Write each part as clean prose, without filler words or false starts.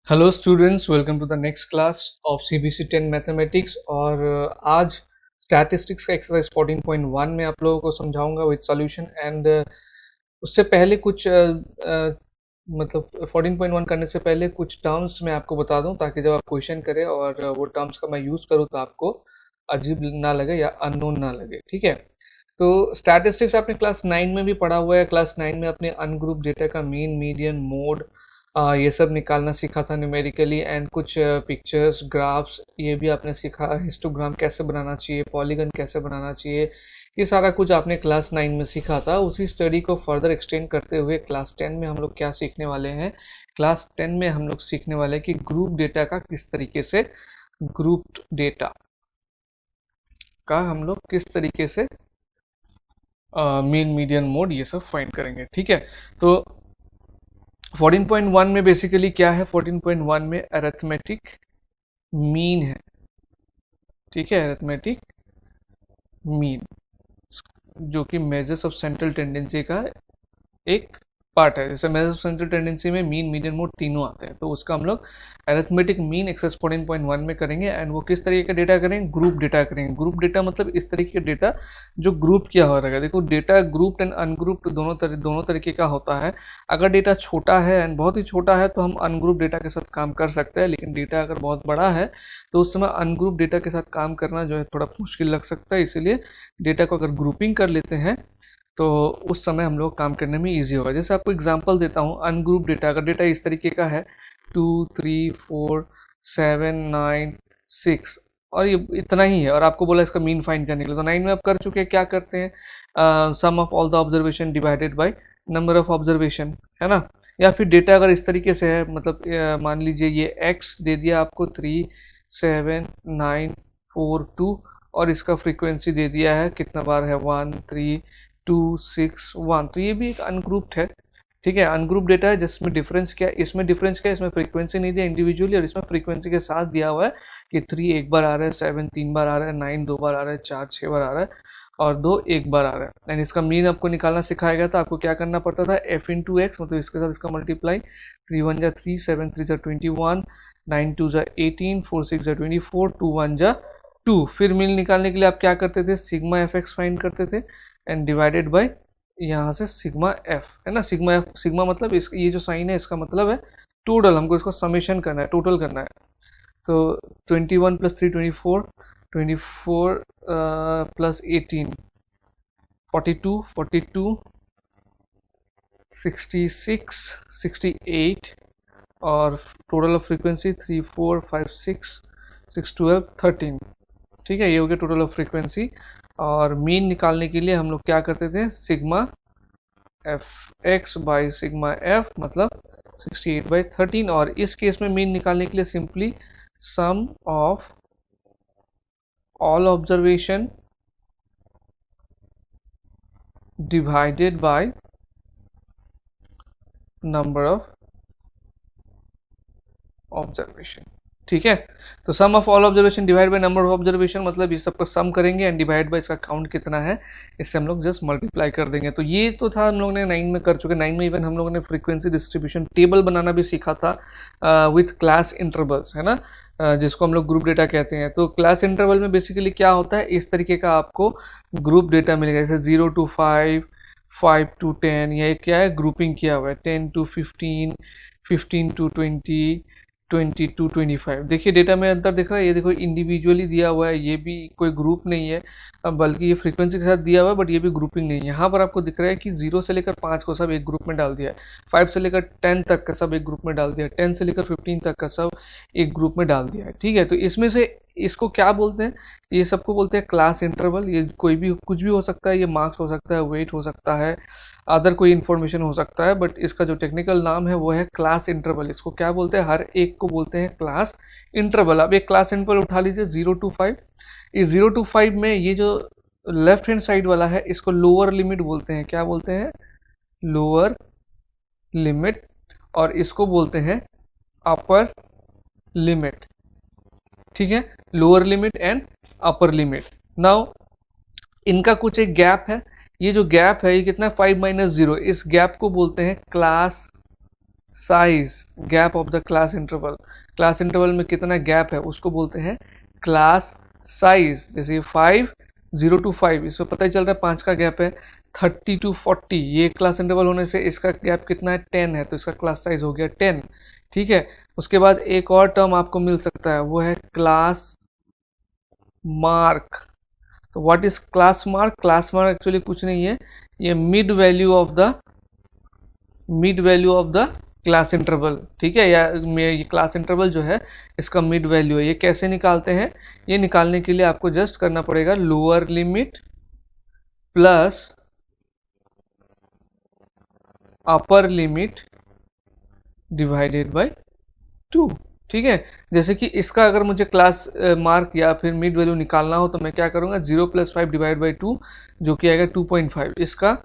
Hello students, welcome to the next class of CBC 10 mathematics. और आज statistics का exercise 14.1 में आप लोगों को समझाऊंगा विद सॉल्यूशन। एंड उससे पहले कुछ मतलब 14.1 करने से पहले कुछ टर्म्स मैं आपको बता दूं, ताकि जब आप क्वेश्चन करें और वो टर्म्स का मैं यूज़ करूं तो आपको अजीब ना लगे या अननोन ना लगे। ठीक है, तो स्टैटिस्टिक्स आपने क्लास 9 में भी पढ़ा हुआ है। क्लास 9 में अपने अनग्रुप डेटा का मीन, मीडियन, मोड ये सब निकालना सीखा था न्यूमेरिकली। एंड कुछ पिक्चर्स, ग्राफ्स ये भी आपने सीखा। हिस्टोग्राम कैसे बनाना चाहिए, पॉलीगन कैसे बनाना चाहिए, ये सारा कुछ आपने क्लास 9 में सीखा था। उसी स्टडी को फर्दर एक्सटेंड करते हुए क्लास 10 में हम लोग क्या सीखने वाले हैं। क्लास 10 में हम लोग सीखने वाले हैं कि ग्रुप डेटा का किस तरीके से, ग्रुप्ड डेटा का हम लोग किस तरीके से मीन, मीडियन, मोड ये सब फाइंड करेंगे। ठीक है, तो 14.1 में बेसिकली क्या है, 14.1 में अरिथमेटिक मीन है। ठीक है, अरिथमेटिक मीन जो कि मेजर्स ऑफ सेंट्रल टेंडेंसी का एक पार्ट है। जैसे मेजर्स ऑफ सेंट्रल टेंडेंसी में मीन, मीडियन, मोड तीनों आते हैं, तो उसका हम लोग अरिथमेटिक मीन एक्सरसाइज 14.1 में करेंगे। एंड वो किस तरीके का डेटा करेंगे, ग्रुप डेटा करेंगे। ग्रुप डेटा मतलब इस तरीके का डेटा जो ग्रुप किया हो रहेगा। देखो, डेटा ग्रुप्ड एंड अनग्रुप्ड दोनों तरीके का होता है। अगर डेटा छोटा है एंड बहुत ही छोटा है तो हम अनग्रुप डेटा के साथ काम कर सकते हैं, लेकिन डेटा अगर बहुत बड़ा है तो उस समय अनग्रुप डेटा के साथ काम करना जो है थोड़ा मुश्किल लग सकता है। इसीलिए डेटा को अगर ग्रुपिंग कर लेते हैं तो उस समय हम लोग काम करने में इजी होगा। जैसे आपको एग्जांपल देता हूँ, अनग्रुप डेटा, अगर डेटा इस तरीके का है 2 3 4 7 9 6 और ये इतना ही है, और आपको बोला इसका मीन फाइंड करने के लिए, तो 9 में आप कर चुके हैं। क्या करते हैं, sum of all the observation divided by number of observation, है ना। या फिर डेटा अगर इस तरीके से है, मतलब मान लीजिए ये x दे दिया आपको 3 7 9 4 2, और इसका फ्रीक्वेंसी दे दिया है कितना बार है 1 3 2 6 1, तो ये भी एक अनग्रुप्ड है। ठीक है, अनग्रुप डेटा है। जिसमें डिफरेंस क्या है, इसमें डिफरेंस क्या है, इसमें फ्रीक्वेंसी नहीं दिया इंडिविजुअली, और इसमें फ्रीक्वेंसी के साथ दिया हुआ है कि 3 एक बार आ रहा है, 7 3 बार आ रहा है, 9 2 बार आ रहा है, 4 6 बार आ रहा है, और 2 एक बार आ रहा है। एंड इसका मीन आपको निकालना सिखाया गया था। आपको क्या करना पड़ता था, f इंटू एक्स, मतलब इसके साथ इसका मल्टीप्लाई, 3 1 जा 3 7 3 जा 21 9 2 जा 18 4 6 जा 24 2 1 जा 2। फिर मीन निकालने के लिए आप क्या करते थे, सिग्मा एफ एक्स फाइंड करते थे एंड डिवाइडेड बाय यहाँ से सिग्मा एफ, है ना। सिग्मा एफ, सिग्मा मतलब इस ये जो साइन है इसका मतलब है टोटल, हमको इसको समेशन करना है, टोटल करना है। तो 21 प्लस 3 24, 24 प्लस 18 42, 42 66 68, और टोटल ऑफ फ्रीक्वेंसी 3 4 5 6 6 12 13। ठीक है, ये हो गया टोटल ऑफ फ्रीक्वेंसी। और मीन निकालने के लिए हम लोग क्या करते थे, sigma f x by sigma F मतलब 68/13। और इस केस में मीन निकालने के लिए simply sum of all observation divided by number of observation. ठीक है, तो sum of all observation divide by number of observation मतलब ये सबका सम करेंगे एंड डिवाइड बाय इसका काउंट कितना है, इससे हम लोग जस्ट मल्टीप्लाई कर देंगे। तो ये तो था हम लोग ने 9 में कर चुके। 9 में इवन हम लोगों ने फ्रीक्वेंसी डिस्ट्रीब्यूशन टेबल बनाना भी सीखा था विथ क्लास इंटरवल्स, है ना, जिसको हम लोग ग्रुप डेटा कहते हैं। तो क्लास इंटरवल में बेसिकली क्या होता है, इस तरीके का आपको ग्रुप डेटा मिलेगा। जैसे 0 to 5, 5 to 10, ये क्या है, ग्रुपिंग किया हुआ है। 10 to 15, 15 to 20, 20 to 25। देखिए डेटा में अंतर दिख रहा है, ये देखो इंडिविजुअली दिया हुआ है, ये भी कोई ग्रुप नहीं है, बल्कि ये फ्रीक्वेंसी के साथ दिया हुआ है, बट ये भी ग्रुपिंग नहीं है। यहाँ पर आपको दिख रहा है कि 0 से लेकर 5 को सब एक ग्रुप में डाल दिया है, 5 से लेकर 10 तक का सब एक ग्रुप में डाल दिया है, 10 से लेकर 15 तक का सब एक ग्रुप में डाल दिया है। ठीक है, तो इसमें से इसको क्या बोलते हैं, ये सबको बोलते हैं क्लास इंटरवल। ये कोई भी कुछ भी हो सकता है, ये मार्क्स हो सकता है, वेट हो सकता है, अदर कोई इन्फॉर्मेशन हो सकता है, बट इसका जो टेक्निकल नाम है वो है क्लास इंटरवल। इसको क्या बोलते हैं, हर एक को बोलते हैं क्लास इंटरवल। अब एक क्लास इंटरवल उठा लीजिए 0 to 5। इस 0 to 5 में ये जो लेफ्ट हैंड साइड वाला है इसको लोअर लिमिट बोलते हैं। क्या बोलते हैं, लोअर लिमिट। और इसको बोलते हैं अपर लिमिट। ठीक है, lower limit and upper limit. Now इनका कुछ एक गैप है, ये जो गैप है ये कितना है, 5 - 0। इस गैप को बोलते हैं class size, gap of the class interval, class interval में कितना गैप है उसको बोलते हैं क्लास साइज। जैसे 5 0 to 5, इसमें पता ही चल रहा है 5 का गैप है। 30 to 40, ये क्लास इंटरवल होने से इसका गैप कितना है 10 है, तो इसका क्लास साइज हो गया 10। ठीक है, उसके बाद एक और टर्म आपको मिल सकता है, वो है क्लास मार्क। तो what is class mark? Class mark actually कुछ नहीं है, ये mid value of the class interval. ठीक है, या ये क्लास इंटरवल जो है इसका मिड वैल्यू है। ये कैसे निकालते हैं? ये निकालने के लिए आपको जस्ट करना पड़ेगा lower limit plus upper limit divided by 2। ठीक है, जैसे कि इसका अगर मुझे क्लास मार्क या फिर मिड वैल्यू निकालना हो तो मैं क्या करूंगा, 0 + 5 डिवाइड बाई 2 जो कि आएगा 2.5। इसका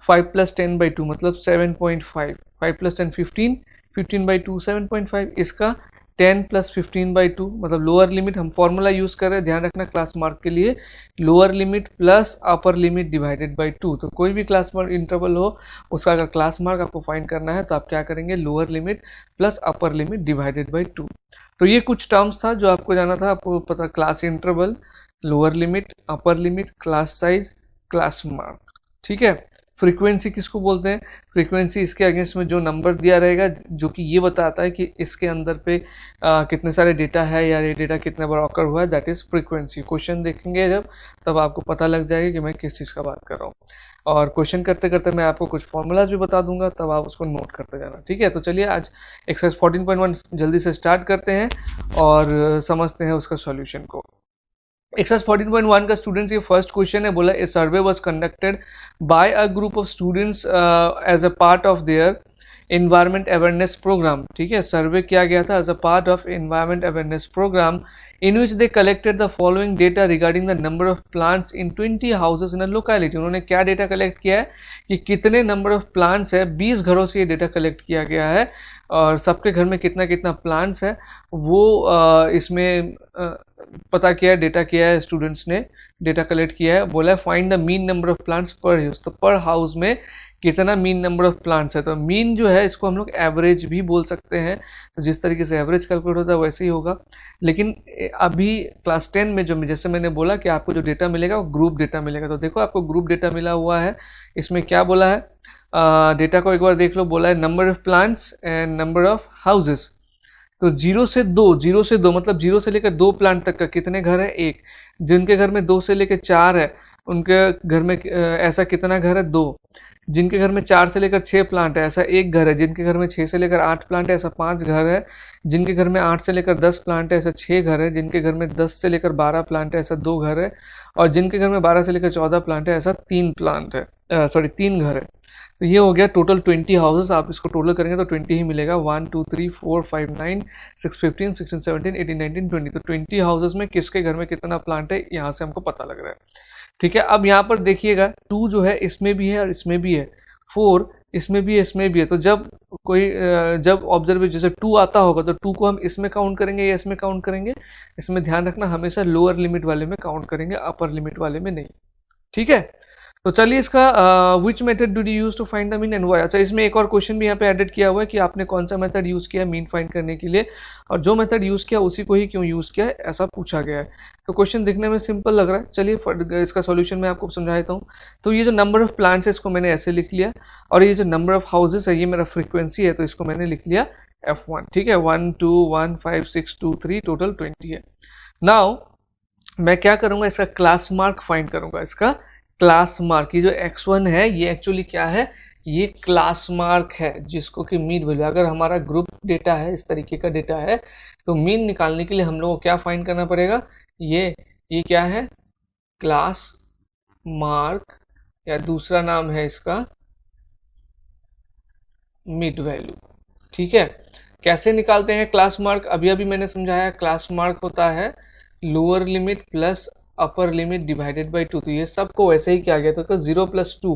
5 + 10 बाई 2 मतलब 7.5। 5 + 10 15, 15 बाई 2 7.5। इसका 10 + 15 बाई 2 मतलब लोअर लिमिट, हम फॉर्मूला यूज़ कर रहे हैं, ध्यान रखना क्लास मार्क के लिए, lower limit plus upper limit divided by 2। तो कोई भी क्लास मार्क इंटरवल हो उसका अगर क्लास मार्क आपको फाइंड करना है तो आप क्या करेंगे, lower limit plus upper limit divided by 2। तो ये कुछ टर्म्स था जो आपको जाना था। आपको पता, class interval, lower limit, upper limit, class size, class mark. ठीक है, फ्रीक्वेंसी किसको बोलते हैं? फ्रीक्वेंसी इसके अगेंस्ट में जो नंबर दिया रहेगा जो कि ये बताता है कि इसके अंदर पे कितने सारे डेटा है या ये डेटा कितने बार ऑकर हुआ है, दैट इज फ्रीक्वेंसी। क्वेश्चन देखेंगे जब, तब आपको पता लग जाएगा कि मैं किस चीज़ का बात कर रहा हूँ। और क्वेश्चन करते करते मैं आपको कुछ फॉर्मूलाज भी बता दूंगा, तब आप उसको नोट करते जाना। ठीक है, तो चलिए आज एक्सरसाइज 14.1 जल्दी से स्टार्ट करते हैं और समझते हैं उसका सॉल्यूशन को। एक्सरसाइज 14.1 का स्टूडेंट्स ये फर्स्ट क्वेश्चन है, बोला a survey was conducted by a group of students as a part of their environment awareness programme. ठीक है, सर्वे किया गया था as a part of environment awareness programme in which they collected the following data regarding the number of plants in 20 houses in a locality. उन्होंने क्या data collect किया है कि कितने नंबर ऑफ प्लांट्स है, 20 घरों से ये डेटा कलेक्ट किया गया है और सबके घर में कितना कितना प्लांट्स है वो इसमें पता किया है, डेटा किया है, स्टूडेंट्स ने डेटा कलेक्ट किया है। बोला है find the mean number of plants पर हाउस, तो पर हाउस में कितना मीन नंबर ऑफ प्लांट्स है। तो मीन जो है इसको हम लोग एवरेज भी बोल सकते हैं, तो जिस तरीके से एवरेज कैलकुलेट होता है वैसे ही होगा। लेकिन अभी क्लास 10 में जो जैसे मैंने बोला कि आपको जो डेटा मिलेगा वो ग्रुप डेटा मिलेगा, तो देखो आपको ग्रुप डेटा मिला हुआ है। इसमें क्या बोला है, डेटा को एक बार देख लो। बोला है number of plants and number of houses. तो 0 से 2, 0 से 2 मतलब 0 से लेकर 2 प्लांट तक का कितने घर है, एक। जिनके घर में 2 से लेकर 4 है उनके घर में ऐसा कितना घर है, 2। जिनके घर में 4 से लेकर 6 प्लांट है ऐसा एक घर है। जिनके घर में 6 से लेकर 8 प्लांट है ऐसा 5 घर है। जिनके घर में 8 से लेकर 10 प्लांट है ऐसा 6 घर है। जिनके घर में 10 से लेकर 12 प्लांट है ऐसा 2 घर है। और जिनके घर में 12 से लेकर 14 प्लांट है ऐसा 3 प्लांट है, सॉरी 3 घर है। तो ये हो गया टोटल 20 हाउसेस। आप इसको टोटल करेंगे तो 20 ही मिलेगा। 1 2 3 4 5 9 6 15 16 17 18 19 20। तो 20 हाउसेस में किसके घर में कितना प्लांट है यहाँ से हमको पता लग रहा है। ठीक है, अब यहाँ पर देखिएगा 2 जो है इसमें भी है और इसमें भी है, 4 इसमें भी है इसमें भी है। तो जब कोई जब ऑब्जर्व जैसे 2 आता होगा तो 2 को हम इसमें काउंट करेंगे या इसमें काउंट करेंगे। इसमें ध्यान रखना हमेशा लोअर लिमिट वाले में काउंट करेंगे, अपर लिमिट वाले में नहीं। ठीक है, तो चलिए इसका which method do you use to find the mean and Y. अच्छा, इसमें एक और क्वेश्चन भी यहाँ पे एडेड किया हुआ है कि आपने कौन सा मेथड यूज़ किया मीन फाइंड करने के लिए, और जो मेथड यूज़ किया उसी को ही क्यों यूज़ किया है ऐसा पूछा गया है। तो क्वेश्चन दिखने में सिंपल लग रहा है, चलिए इसका सॉल्यूशन मैं आपको समझा देता हूँ। तो ये जो नंबर ऑफ प्लांट्स है इसको मैंने ऐसे लिख लिया, और ये जो नंबर ऑफ हाउसेस है ये मेरा फ्रीक्वेंसी है, तो इसको मैंने लिख लिया F1। ठीक है, 1 2 1 5 6 2 3 टोटल 20 है। नाउ मैं क्या करूँगा, इसका क्लास मार्क फाइंड करूँगा। इसका क्लास मार्क, ये जो x1 है ये एक्चुअली क्या है, ये क्लास मार्क है जिसको कि मीन वैल्यू। अगर हमारा ग्रुप डेटा है, इस तरीके का डेटा है, तो मीन निकालने के लिए हम लोगों को क्या फाइंड करना पड़ेगा, ये क्या है, क्लास मार्क, या दूसरा नाम है इसका मिड वैल्यू। ठीक है, कैसे निकालते हैं क्लास मार्क, अभी अभी मैंने समझाया। क्लास मार्क होता है lower limit plus upper limit divided by 2। तो ये सबको वैसे ही किया गया, तो 0 + 2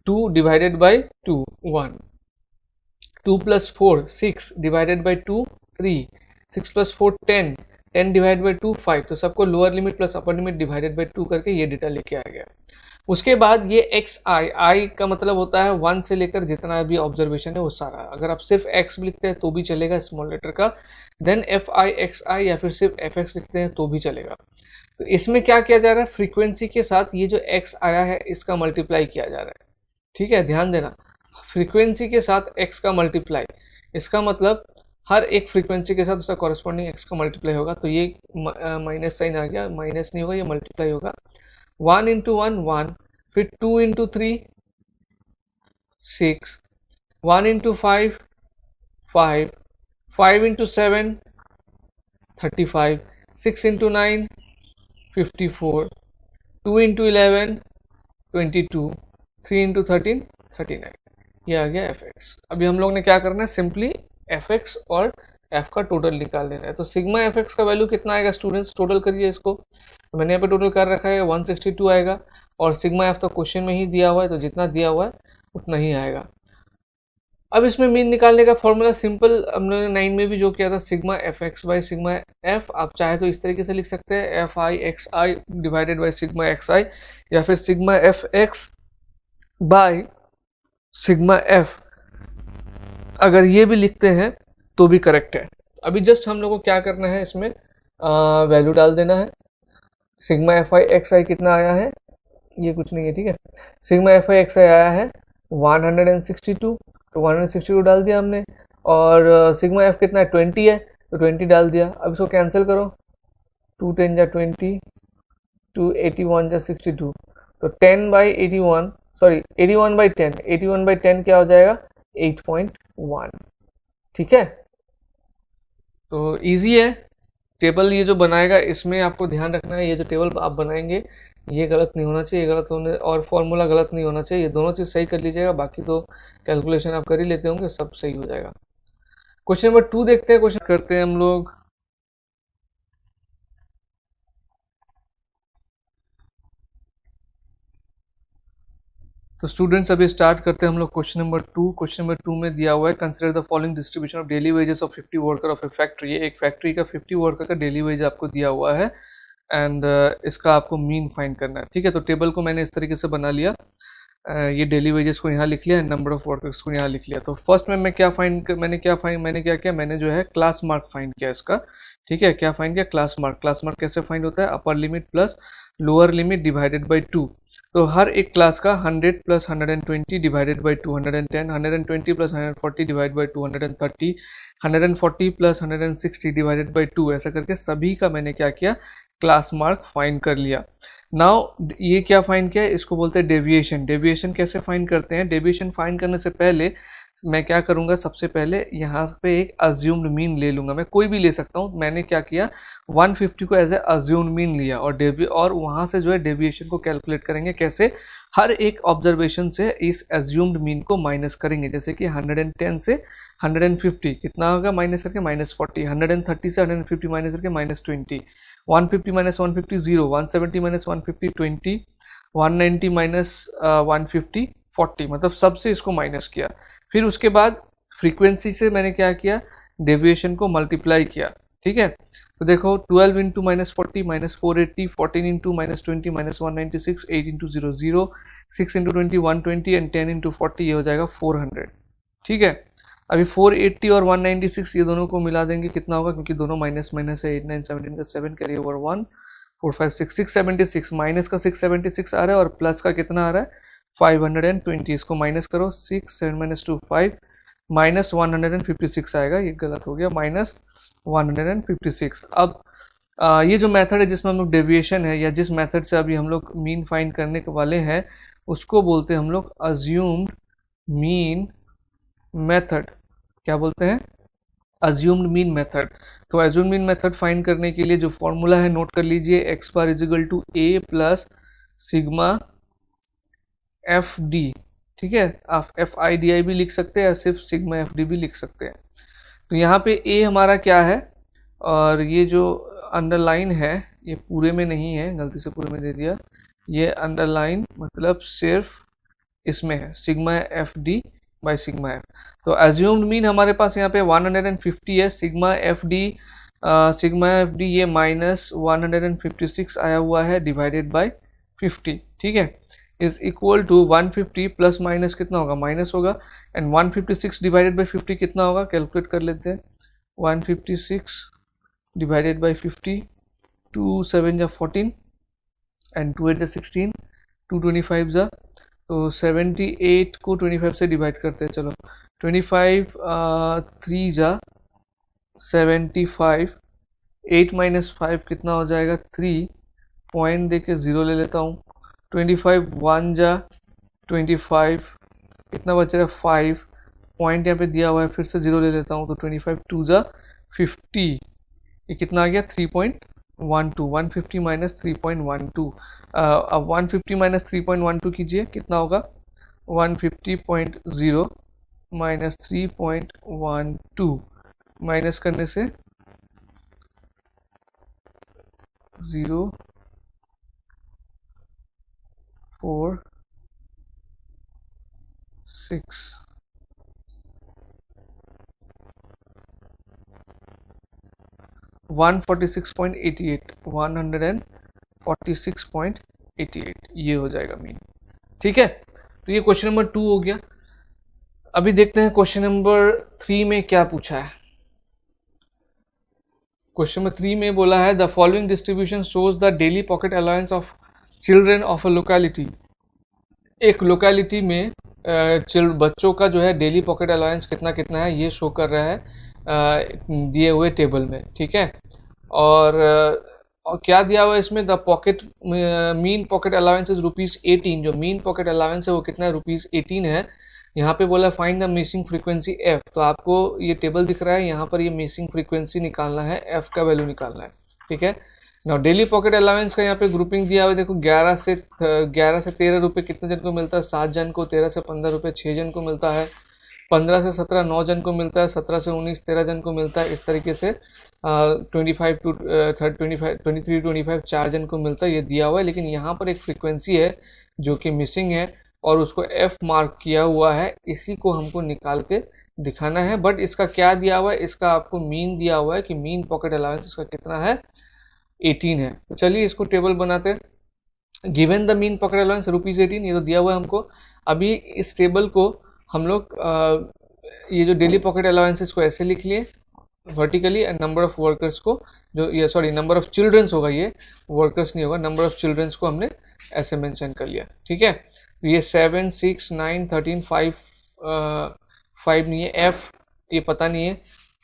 2 divided by 2 1, 2 + 4 6 divided by 2 3, 6 + 4 10, 10 divide by 2 5। तो सबको lower limit plus upper limit divided by 2 करके ये डेटा लेके आ गया। उसके बाद ये एक्स आई, आई का मतलब होता है 1 से लेकर जितना भी ऑब्जर्वेशन है वो सारा। अगर आप सिर्फ एक्स लिखते हैं तो भी चलेगा स्मॉल लेटर का, then F i x i, या फिर सिर्फ एफ एक्स लिखते हैं तो भी चलेगा। तो इसमें क्या किया जा रहा है, फ्रीक्वेंसी के साथ ये जो एक्स आया है इसका मल्टीप्लाई किया जा रहा है। ठीक है, ध्यान देना, फ्रीक्वेंसी के साथ एक्स का मल्टीप्लाई, इसका मतलब हर एक फ्रीक्वेंसी के साथ उसका कॉरेस्पॉन्डिंग एक्स का मल्टीप्लाई होगा। तो ये माइनस साइन आ गया, माइनस नहीं होगा, ये मल्टीप्लाई होगा। 1 इंटू 1 1, फिर 2 into 3 6, 1 into 5 5, 5 into 7 35, 6 into 9 54, 2 into 11 22, 3 into 13 39। ये आ गया एफ एक्स। अभी हम लोग ने क्या करना है, सिंपली एफ एक्स और एफ का टोटल निकाल देना है। तो सिग्मा एफ एक्स का वैल्यू कितना आएगा स्टूडेंट्स, टोटल करिए इसको। तो मैंने यहाँ पे टोटल कर रखा है 162 आएगा, और सिग्मा एफ तो क्वेश्चन में ही दिया हुआ है, तो जितना दिया हुआ है उतना ही आएगा। अब इसमें मीन निकालने का फॉर्मूला सिंपल, हम लोगों ने 9 में भी जो किया था, sigma f x by sigma f. आप चाहे तो इस तरीके से लिख सकते हैं, f i x i divided by sigma x i, या फिर sigma f x by sigma f, अगर ये भी लिखते हैं तो भी करेक्ट है। अभी जस्ट हम लोग को क्या करना है, इसमें वैल्यू डाल देना है। सिग्मा एफ आई एक्स आई कितना आया है, ये कुछ नहीं है, ठीक है। सिग्मा एफ आई एक्स आई आया है 162, तो 162 डाल दिया हमने, और सिग्मा एफ कितना है 20 है, तो 20 डाल दिया। अब इसको कैंसिल करो, 2 10 जा 20, 2 81 जा 62, तो 10 बाई 81, सॉरी 81 बाई 10, 81 बाई 10 क्या हो जाएगा 8.1। ठीक है, तो इजी है। टेबल ये जो बनाएगा इसमें आपको ध्यान रखना है, ये जो टेबल आप बनाएंगे ये गलत नहीं होना चाहिए, ये गलत होने और फॉर्मूला गलत नहीं होना चाहिए, ये दोनों चीज़ सही कर लीजिएगा। बाकी तो कैलकुलेशन आप कर ही लेते होंगे, सब सही हो जाएगा। क्वेश्चन नंबर 2 देखते हैं, क्वेश्चन करते हैं हम लोग। तो स्टूडेंट्स अभी स्टार्ट करते हैं हम लोग क्वेश्चन नंबर 2। क्वेश्चन नंबर 2 में दिया हुआ है, consider the following distribution of daily wages of 50 worker of A factory. ये एक फैक्ट्री का 50 वर्कर का डेली वेज आपको दिया हुआ है, एंड इसका आपको मीन फाइंड करना है। ठीक है, तो टेबल को मैंने इस तरीके से बना लिया, ये डेली वेजेस को यहाँ लिख लिया, नंबर ऑफ वर्कर्स को यहाँ लिख लिया। तो फर्स्ट में मैंने क्या किया, मैंने जो है क्लास मार्क फाइंड किया इसका। ठीक है, क्या फाइंड किया, क्लास मार्क। क्लास मार्क कैसे फाइंड होता है, upper limit plus lower limit divided by 2। तो हर एक क्लास का 100 plus 120 divided by 210, 120 plus 140 divide by 230, 140 plus 160 divided by 2, ऐसा करके सभी का मैंने क्या किया, क्लास मार्क फाइंड कर लिया। नाउ ये क्या फाइंड किया है, इसको बोलते हैं डेविएशन। डेविएशन कैसे फाइंड करते हैं, डेविएशन फाइंड करने से पहले मैं क्या करूंगा, सबसे पहले यहाँ पे एक अज्यूम्ड मीन ले लूंगा, मैं कोई भी ले सकता हूँ। मैंने क्या किया, 150 को एज ए अज्यूम्ड मीन लिया, और वहाँ से जो है डेविएशन को कैलकुलेट करेंगे। कैसे, हर एक ऑब्जर्वेशन से इस अज्यूम्ड मीन को माइनस करेंगे। जैसे कि 110 से 150 कितना होगा, माइनस करके -40, 130 से 150 माइनस करके -20, 150 माइनस 150 0, 170 माइनस 150 20, 190 माइनस 150 40, मतलब सबसे इसको माइनस किया। फिर उसके बाद फ्रीक्वेंसी से मैंने क्या किया, डेविएशन को मल्टीप्लाई किया। ठीक है, तो देखो 12 into -40 -480, 14 into -20 -196, 8 into 0 0, 6 into 20 120, and 10 into 40 ये हो जाएगा 400। ठीक है, अभी 480 और 196 ये दोनों को मिला देंगे, कितना होगा, क्योंकि दोनों माइनस माइनस है, 8 9 17 का 7 कैरी ओवर 1 4 5 6 676, माइनस का 676 आ रहा है और प्लस का कितना आ रहा है 520। इसको माइनस करो, 6 7 माइनस 2 5, माइनस 156 आएगा, ये गलत हो गया, माइनस 156। अब ये जो मेथड है जिसमें हम लोग डेविएशन है, या जिस मेथड से अभी हम लोग मीन फाइंड करने वाले हैं, उसको बोलते हैं हम लोग अज्यूम्ड मीन मेथड। क्या बोलते हैं, अज्यूम्ड मीन मेथड। तो अज्यूम्ड मीन मेथड फाइंड करने के लिए जो फॉर्मूला है नोट कर लीजिए, X bar is equal to A plus sigma F D. ठीक है, आप एफ आई डी आई भी लिख सकते हैं, या सिर्फ सिग्मा एफ डी भी लिख सकते हैं। तो यहाँ पे ए हमारा क्या है, और ये जो अंडरलाइन है ये पूरे में नहीं है, गलती से पूरे में दे दिया, ये अंडरलाइन मतलब सिर्फ इसमें है, sigma F D by sigma F. तो एज्यूम्ड मीन हमारे पास यहाँ पे 150 है, सिग्मा एफ डी ये माइनस 156 आया हुआ है डिवाइडेड बाई 50। ठीक है, is equal to 150 plus minus कितना होगा, माइनस होगा, एंड 156 डिवाइडेड बाई 50 कितना होगा, कैलकुलेट कर लेते हैं। 156 डिवाइडेड बाई 50, 2 7 जा 14 एंड 2 8 जा 16, 2 25 जा, तो 78 को 25 से डिवाइड करते हैं। चलो 25 3 जा 75, 8 माइनस 5 कितना हो जाएगा 3, पॉइंट दे के 0 ले लेता हूँ। 25 1 जा 25, कितना बच रहा है 5, पॉइंट यहाँ पे दिया हुआ है, फिर से 0 ले लेता हूँ, तो 25 2 जा 50, ये कितना आ गया 3.12, 150 माइनस 3.12। अब 150 माइनस 3.12 कीजिए, कितना होगा 150.0 माइनस 3.12, माइनस करने से 0 4 6 146.88, 146.88 ये हो जाएगा मीन। ठीक है, तो ये क्वेश्चन नंबर 2 हो गया। अभी देखते हैं क्वेश्चन नंबर 3 में क्या पूछा है। क्वेश्चन नंबर 3 में बोला है the following distribution shows the daily pocket allowance of children of a locality. एक लोकेलिटी में बच्चों का जो है डेली पॉकेट अलाउंस कितना कितना है ये शो कर रहा है दिए हुए टेबल में। ठीक है, और क्या दिया हुआ है इसमें, the pocket mean pocket allowance is ₹18। जो मीन पॉकेट अलाउंस है वो कितना है, ₹18 है। यहाँ पे बोला find the missing frequency F, तो आपको ये टेबल दिख रहा है, यहाँ पर ये मिसिंग फ्रीक्वेंसी निकालना है, एफ का वैल्यू निकालना है। ठीक है, ना डेली पॉकेट अलाउंस का यहाँ पे ग्रुपिंग दिया हुआ है। देखो 11 से 13 रुपये कितने जन को मिलता है, 7 जन को। 13 से 15 रुपये 6 जन को मिलता है। 15 से 17 9 जन को मिलता है। 17 से 19 13 जन को मिलता है। इस तरीके से 25 टू 23 25 4 जन को मिलता है, ये दिया हुआ है। लेकिन यहाँ पर एक फ्रीक्वेंसी है जो कि मिसिंग है और उसको एफ मार्क किया हुआ है, इसी को हमको निकाल के दिखाना है। बट इसका क्या दिया हुआ है, इसका आपको मीन दिया हुआ है कि मीन पॉकेट अलाउंस इसका कितना है, 18 है। तो चलिए इसको टेबल बनाते हैं। Given the mean pocket allowance ₹18, ये तो दिया हुआ है हमको। अभी इस टेबल को हम लोग ये जो डेली पॉकेट अलाउंसेस को ऐसे लिख लिए vertically, and number of workers को जो ये सॉरी नंबर ऑफ चिल्ड्रंस होगा, ये वर्कर्स नहीं होगा, नंबर ऑफ चिल्ड्रंस को हमने ऐसे मेंशन कर लिया। ठीक है, तो ये 7 6 9 13 5 5 नहीं है, एफ ये पता नहीं है,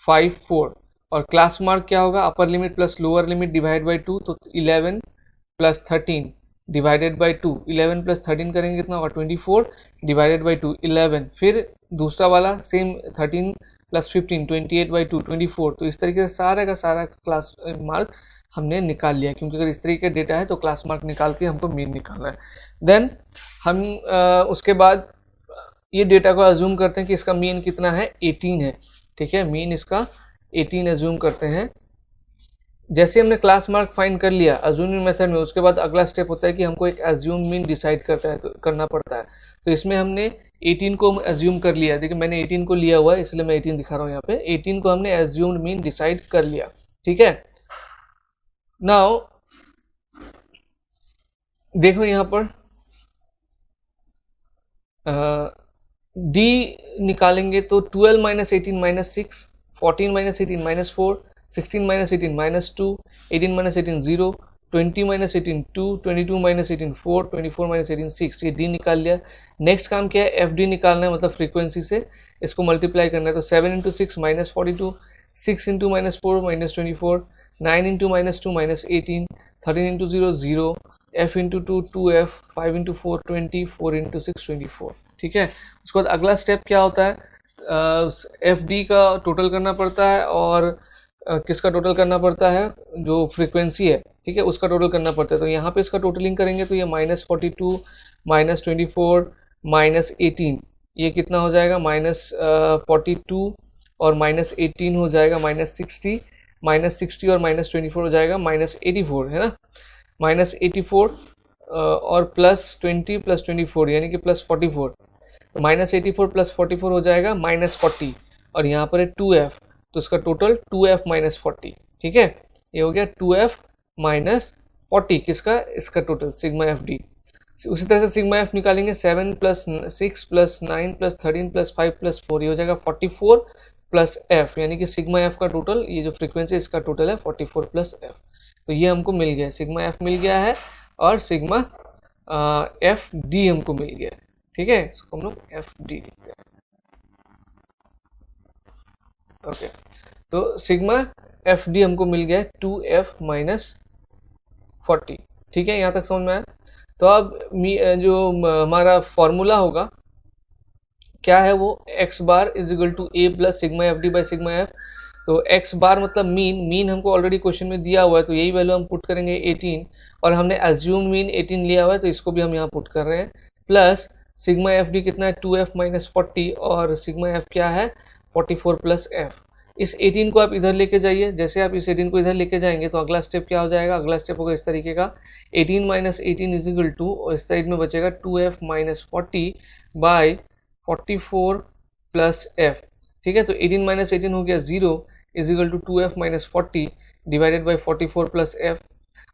5 4, और क्लास मार्क क्या होगा, अपर limit plus lower limit divide by 2, तो 11 प्लस 13 डिवाइडेड बाई 2, 11 प्लस 13 करेंगे कितना होगा 24 डिवाइडेड बाई 2 11, फिर दूसरा वाला सेम 13 प्लस 15 28 बाई 2 24। तो इस तरीके से सारा का सारा क्लास मार्क हमने निकाल लिया, क्योंकि अगर इस तरीके का डेटा है तो क्लास मार्क निकाल के हमको मीन निकालना है। देन हम उसके बाद ये डेटा को अज्यूम करते हैं कि इसका मीन कितना है, 18 है। ठीक है, मीन इसका 18 अज्यूम करते हैं। जैसे हमने क्लास मार्क फाइंड कर लिया अज्यूमिंग मेथड में, उसके बाद अगला स्टेप होता है कि हमको एक अज्यूम मीन डिसाइड करना पड़ता है। तो इसमें हमने 18 को अज्यूम कर लिया। देखिए मैंने 18 को लिया हुआ है, इसलिए मैं 18 दिखा रहा हूँ यहाँ पे। 18 को हमने अज्यूम्ड मीन डिसाइड कर लिया। ठीक है, नाउ देखो यहाँ पर डी निकालेंगे तो 12 minus 18 minus 6, 14 minus 18 minus 4, 16 minus 18 minus 2, 18 minus 18 0, 20 minus 18 2, 22 minus 18 4, 24 minus 18 6, ये डी निकाल लिया। नेक्स्ट काम क्या है, एफ डी निकालना है, मतलब फ्रीक्वेंसी से इसको मल्टीप्लाई करना है। तो 7 into 6 minus 42, 6 into minus 4 minus 24, 9 into minus 2 minus 18, 13 into 0 0, f into 2 2f, 5 into 4 20, 4 into 6 24। ठीक है, उसके बाद अगला स्टेप क्या होता है, एफ डी का टोटल करना पड़ता है, और किसका टोटल करना पड़ता है, जो फ्रीक्वेंसी है, ठीक है, उसका टोटल करना पड़ता है। तो यहाँ पे इसका टोटलिंग करेंगे तो ये -42 -24 -18, ये कितना हो जाएगा, -42 और -18 हो जाएगा -60, -60 और -24 हो जाएगा -84, है ना, -84 और +20 +24 यानी कि +44, तो -84 +44 हो जाएगा -40, और यहाँ पर है 2f, तो इसका टोटल 2f -40। ठीक है, ये हो गया 2f -40, किसका, इसका टोटल सिग्मा एफ डी। उसी तरह से सिग्मा एफ निकालेंगे 7 plus 6 plus 9 plus 13 plus 5 plus 4, ये हो जाएगा 44 प्लस एफ, यानी कि सिग्मा एफ का टोटल, ये जो फ्रीक्वेंसी इसका टोटल है 44 प्लस एफ। तो ये हमको मिल गया, सिग्मा एफ मिल गया है और सिग्मा एफ डी हमको मिल गया है। ठीक है, इसको हम लोग एफ डी लिखते हैं। ओके, तो सिग्मा एफ डी हमको मिल गया है 2f माइनस 40। ठीक है, यहाँ तक समझ में आया। तो अब जो हमारा फॉर्मूला होगा क्या है, वो X bar is equal to A plus sigma F D by sigma F. तो एक्स बार मतलब मीन, मीन हमको ऑलरेडी क्वेश्चन में दिया हुआ है, तो यही वैल्यू हम पुट करेंगे 18, और हमने एज्यूम मीन 18 लिया हुआ है, तो इसको भी हम यहाँ पुट कर रहे हैं। प्लस सिग्मा एफ डी कितना है 2f माइनस 40, और सिग्मा एफ क्या है 44 प्लस एफ। इस 18 को आप इधर लेके जाइए, जैसे आप इस 18 को इधर लेके जाएंगे तो अगला स्टेप क्या हो जाएगा, अगला स्टेप होगा इस तरीके का 18 माइनस 18 इज इक्वल टू, और इस साइड में बचेगा 2f minus 40 by 44 plus F. ठीक है, तो 18 माइनस 18 हो गया 0 is equal to 2f minus 40 divided by 44 plus F.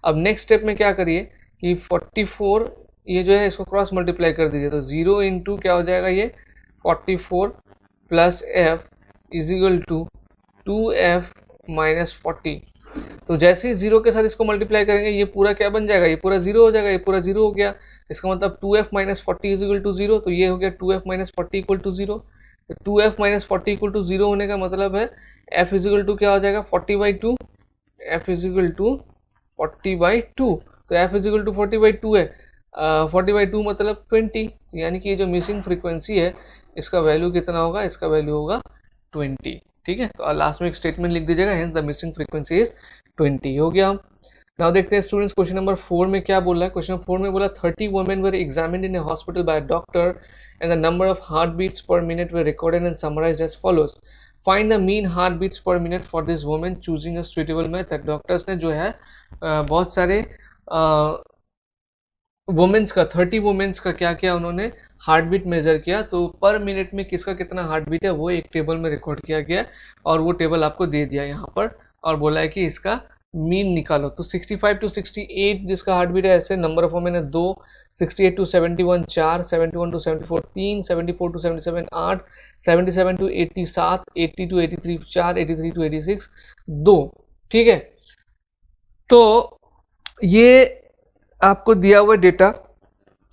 अब नेक्स्ट स्टेप में क्या करिए कि 44 ये जो है इसको क्रॉस मल्टीप्लाई कर दीजिए, तो 0 इंटू क्या हो जाएगा ये 44 plus F is equal to 2f minus 40। तो जैसे ही 0 के साथ इसको मल्टीप्लाई करेंगे ये पूरा क्या बन जाएगा, ये पूरा 0 हो जाएगा, ये पूरा 0 हो गया। इसका मतलब 2f minus 40 is equal to 0, तो ये हो गया 2f माइनस 40 इक्वल टू 0। तो 2f माइनस 40 इक्वल टू 0 होने का मतलब है f इज इक्वल टू क्या हो जाएगा 40/2, f इज इक्वल टू 40/2। तो f इज इक्वल टू 40/2 है, 40/2 मतलब 20, यानी कि ये जो मिसिंग फ्रीक्वेंसी है इसका वैल्यू कितना होगा, इसका वैल्यू होगा 20। ठीक है, तो लास्ट में एक स्टेटमेंट लिख दीजिएगा, hence the missing frequency is 20। हो गया। नाउ देखते हैं स्टूडेंट्स क्वेश्चन नंबर 4 में क्या बोला है। क्वेश्चन नंबर 4 में बोला 30 women were examined in a hospital by a doctor and the number of heart beats per minute were recorded and summarised as follows. Find the mean heart beats per minute for this women choosing a suitable method. Doctors ने जो है बहुत सारे women's का 30 women's का क्या किया, उन्होंने हार्ट बीट मेजर किया, तो पर मिनट में किसका कितना हार्ट बीट है वो एक टेबल में रिकॉर्ड किया गया, और वो टेबल आपको दे दिया यहाँ पर, और बोला है कि इसका मीन निकालो। तो 65 टू 68 जिसका हार्ट बीट है, ऐसे नंबर ऑफ वुमेन है 2, 68 to 71 4, 71 to 74 3, 74 to 77 8, 77 to 80 7, 80 to 83 4, 83 to 86 2। ठीक है, तो ये आपको दिया हुआ डेटा।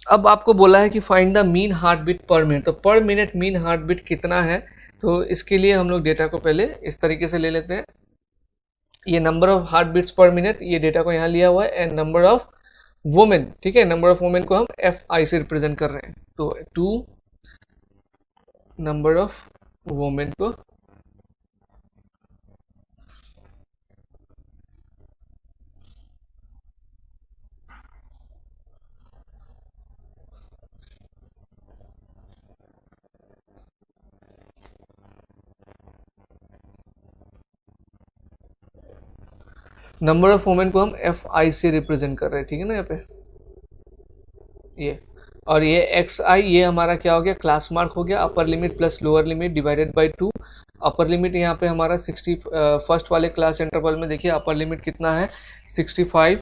अब आपको बोला है कि find the mean heart beat per minute, तो per minute mean heart beat कितना है, तो इसके लिए हम लोग डेटा को पहले इस तरीके से ले लेते हैं। ये number of heart beats per minute, ये डेटा को यहाँ लिया हुआ है, एंड नंबर ऑफ वुमेन। ठीक है, नंबर ऑफ वुमेन को हम एफ आई से रिप्रेजेंट कर रहे हैं, तो 2 नंबर ऑफ वुमेन को नंबर ऑफ वुमेन को हम एफ आई से रिप्रेजेंट कर रहे हैं। ठीक है ना, यहाँ पे ये, और ये एक्स आई ये हमारा क्या हो गया, क्लास मार्क हो गया, अपर limit plus lower limit divided by 2। Upper limit यहाँ पे हमारा 60 फर्स्ट वाले क्लास इंटरवल में देखिए अपर लिमिट कितना है 65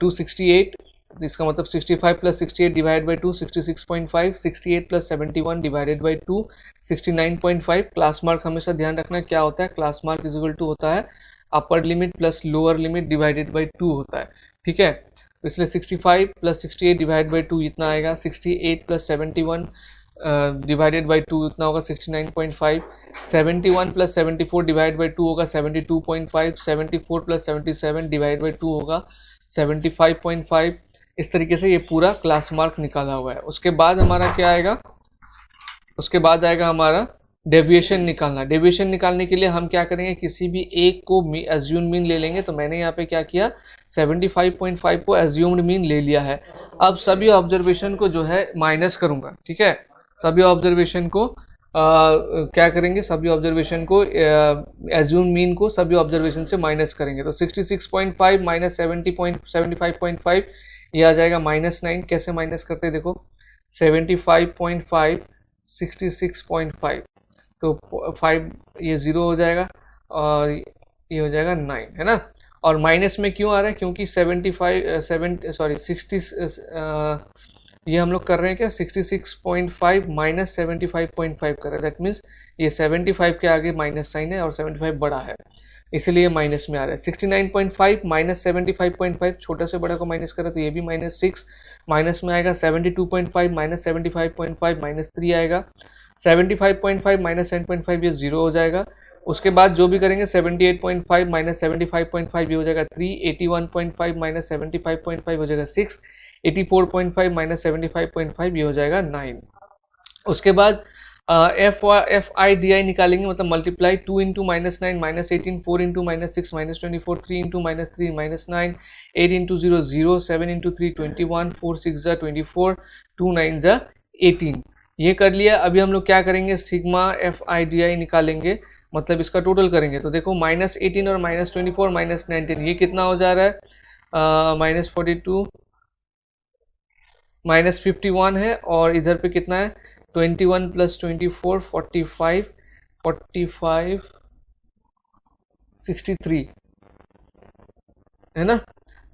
टू 68, तो इसका मतलब 65 plus 68 divide by 2 66.5, 68 plus 71 divided by 2 69.5। Class mark हमेशा ध्यान रखना क्या होता है, class mark is equal to होता है upper limit plus lower limit divided by 2 होता है। ठीक है, तो इसलिए 65 प्लस 68 डिवाइड बाई 2 इतना आएगा, 68 प्लस 71 डिवाइडेड बाई 2 इतना होगा 69.5, 71 प्लस 74 डिवाइड बाई 2 होगा 72.5, 74 प्लस 77 डिवाइड बाई 2 होगा 75.5। इस तरीके से ये पूरा क्लास मार्क निकाला हुआ है। उसके बाद हमारा क्या आएगा, उसके बाद आएगा हमारा डेविएशन निकालना। डेविएशन निकालने के लिए हम क्या करेंगे, किसी भी एक को एज्यूम मीन ले लेंगे, तो मैंने यहाँ पे क्या किया 75.5 को एज्यूम्ड मीन ले लिया है। अब सभी ऑब्जर्वेशन को जो है माइनस करूंगा। ठीक है, सभी ऑब्जर्वेशन को क्या करेंगे, सभी ऑब्जर्वेशन को एज्यूम मीन को सभी ऑब्जर्वेशन से माइनस करेंगे, तो 66.5 माइनस 75.5 ये आ जाएगा -9। कैसे माइनस करते देखो, 75.5 66.5, तो 5 ये 0 हो जाएगा और ये हो जाएगा 9, है ना। और माइनस में क्यों आ रहा है, क्योंकि 60 ये हम लोग कर रहे हैं क्या, 66.5 माइनस 75.5 कर रहे हैं, दैट मीन्स ये 75 के आगे माइनस साइन है और 75 बड़ा है, इसलिए माइनस में आ रहा है। 69.5 माइनस 75.5, छोटा से बड़ा को माइनस करें तो ये भी -6 माइनस में आएगा। 72.5 माइनस 75.5 -3 आएगा। 75.5 माइनस 10.5 ये 0 हो जाएगा। उसके बाद जो भी करेंगे 78.5 माइनस 75.5 ये हो जाएगा 3, 81.5 माइनस 75.5 हो जाएगा 6, 84.5 माइनस 75.5 ये हो जाएगा 9। उसके बाद एफ आई डी आई निकालेंगे, मतलब multiply 2 into minus 9 minus 18, 4 into minus 6 minus 24, 3 into minus 3 minus 9, 8 into 0 0, 7 into 3 21, 4 6 जा 24, 2 9 जा 18। ये कर लिया। अभी हम लोग क्या करेंगे, सिग्मा एफ आई डी आई निकालेंगे, मतलब इसका टोटल करेंगे। तो देखो -18 और -24 माइनस 19 ये कितना हो जा रहा है, -42 -51 है, और इधर पे कितना है 21 प्लस 24 45 45 63 है ना।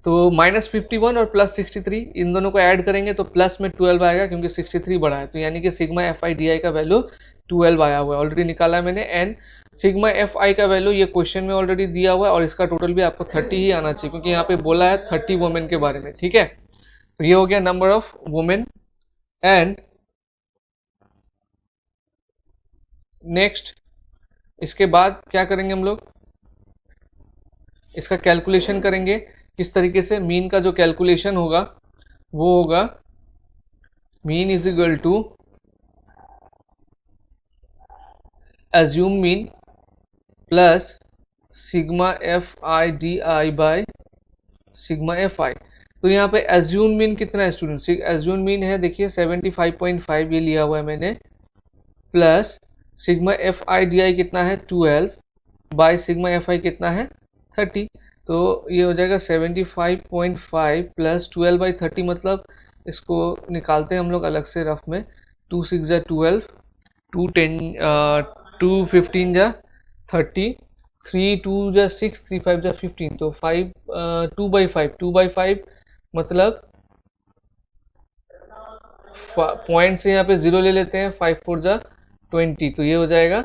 तो -51 और +63 इन दोनों को ऐड करेंगे तो प्लस में 12 आएगा, क्योंकि 63 बड़ा है, तो यानी कि सिग्मा एफ आई डी आई का वैल्यू 12 आया हुआ है, ऑलरेडी निकाला है मैंने। एंड सिग्मा एफ आई का वैल्यू ये क्वेश्चन में ऑलरेडी दिया हुआ है, और इसका टोटल भी आपको 30 ही आना चाहिए, क्योंकि यहाँ पे बोला है 30 वुमेन के बारे में, ठीक है। तो ये हो गया number of women. And next इसके बाद क्या करेंगे हम लोग, इसका कैलकुलेशन करेंगे। किस तरीके से, मीन का जो कैलकुलेशन होगा वो होगा mean is equal to assume mean plus sigma F I D I by sigma F I. तो यहाँ पे एज्यूम मीन कितना है स्टूडेंट, एज्यूम मीन है देखिए 75.5 ये लिया हुआ है मैंने, plus sigma F I D आई कितना है 12 बाय सिग्मा एफ आई कितना है 30। तो ये हो जाएगा 75.5 प्लस 12 बाई 30, मतलब इसको निकालते हैं हम लोग अलग से रफ में। 2 6 जा 12, 2 10 2 15 जा 30, 3 2 जा 6, 3 5 जा 15, तो 5 2 बाई 5 मतलब पॉइंट से यहाँ पे 0 ले लेते हैं, 5 4 जा 20, तो ये हो जाएगा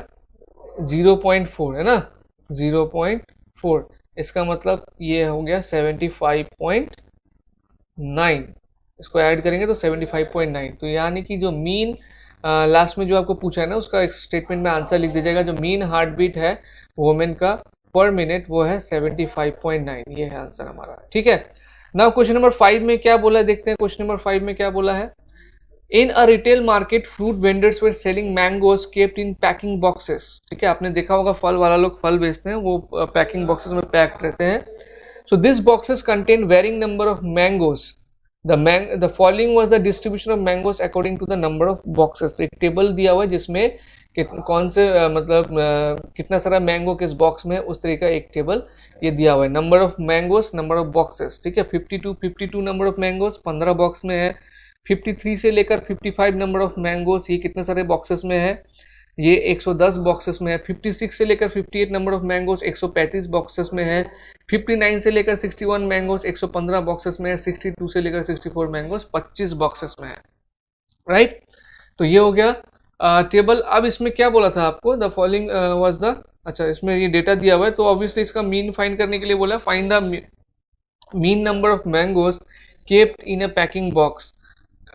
0.4 है ना, 0.4। इसका मतलब ये हो गया 75.9, इसको ऐड करेंगे तो 75.9। तो यानी कि जो मीन लास्ट में जो आपको पूछा है ना, उसका एक स्टेटमेंट में आंसर लिख दीजिएगा। जो मीन हार्ट बीट है वुमेन का पर मिनट वो है 75.9, ये है आंसर हमारा, ठीक है। नाउ क्वेश्चन नंबर 5 में क्या बोला है, देखते हैं क्वेश्चन नंबर 5 में क्या बोला है। In a retail market fruit vendors were selling mangoes kept in packing boxes, ठीक है। आपने देखा होगा फल वाला लोग फल बेचते हैं, वो पैकिंग बॉक्सेस में पैक्ड रहते हैं। So this boxes contain varying number of mangoes, the following was the distribution of mangoes according to the number of boxes. एक टेबल दिया हुआ है जिसमें कौन से कितना सारा मैंगो किस बॉक्स में है, उस तरीके का एक टेबल ये दिया हुआ है। Number of mangoes, number of boxes, ठीक है। 52 नंबर ऑफ मैंगोज 15 बॉक्स में है। 53 से लेकर 55 नंबर ऑफ मैंगोस ये कितने सारे बॉक्सेस में है, ये 110 बॉक्सेस में है। 56 से लेकर 58 नंबर ऑफ मैंगोस 135 बॉक्सेस में है। 59 से लेकर 61 मैंगोस 115 बॉक्सेस में है। 62 से लेकर 64 मैंगोस 25 बॉक्सेस में है, राइट। तो ये हो गया टेबल। अब इसमें क्या बोला था आपको, द फॉलोइंग वाज द, अच्छा इसमें ये डेटा दिया हुआ है, तो ऑब्वियसली इसका मीन फाइंड करने के लिए बोला find the mean number of mangoes kept in a packing box,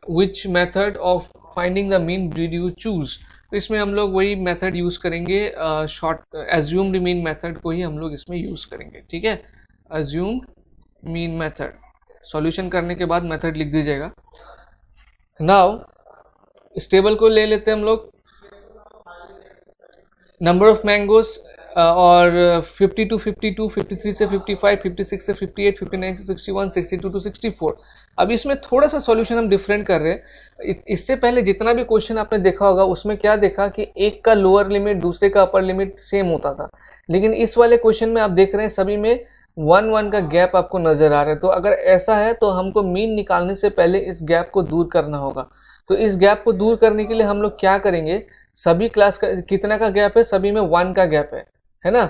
which method of finding the mean did you choose। तो इसमें हम लोग वही मेथड यूज करेंगे, शॉर्ट assumed mean मेथड को ही हम लोग इसमें यूज करेंगे, ठीक है। assumed mean मेथड, सॉल्यूशन करने के बाद मेथड लिख दीजिएगा। नाउ इस टेबल को ले लेते हैं हम लोग, नंबर ऑफ मैंगोस और 50 to 52, 53 से 55, 56 से 58, 59 से 61, 62 to 64। अब इसमें थोड़ा सा सॉल्यूशन हम डिफरेंट कर रहे हैं। इससे पहले जितना भी क्वेश्चन आपने देखा होगा उसमें क्या देखा कि एक का लोअर लिमिट दूसरे का अपर लिमिट सेम होता था, लेकिन इस वाले क्वेश्चन में आप देख रहे हैं सभी में 1 का गैप आपको नजर आ रहा है। तो अगर ऐसा है तो हमको मीन निकालने से पहले इस गैप को दूर करना होगा। तो इस गैप को दूर करने के लिए हम लोग क्या करेंगे, सभी क्लास का कितना का गैप है, सभी में 1 का गैप है ना।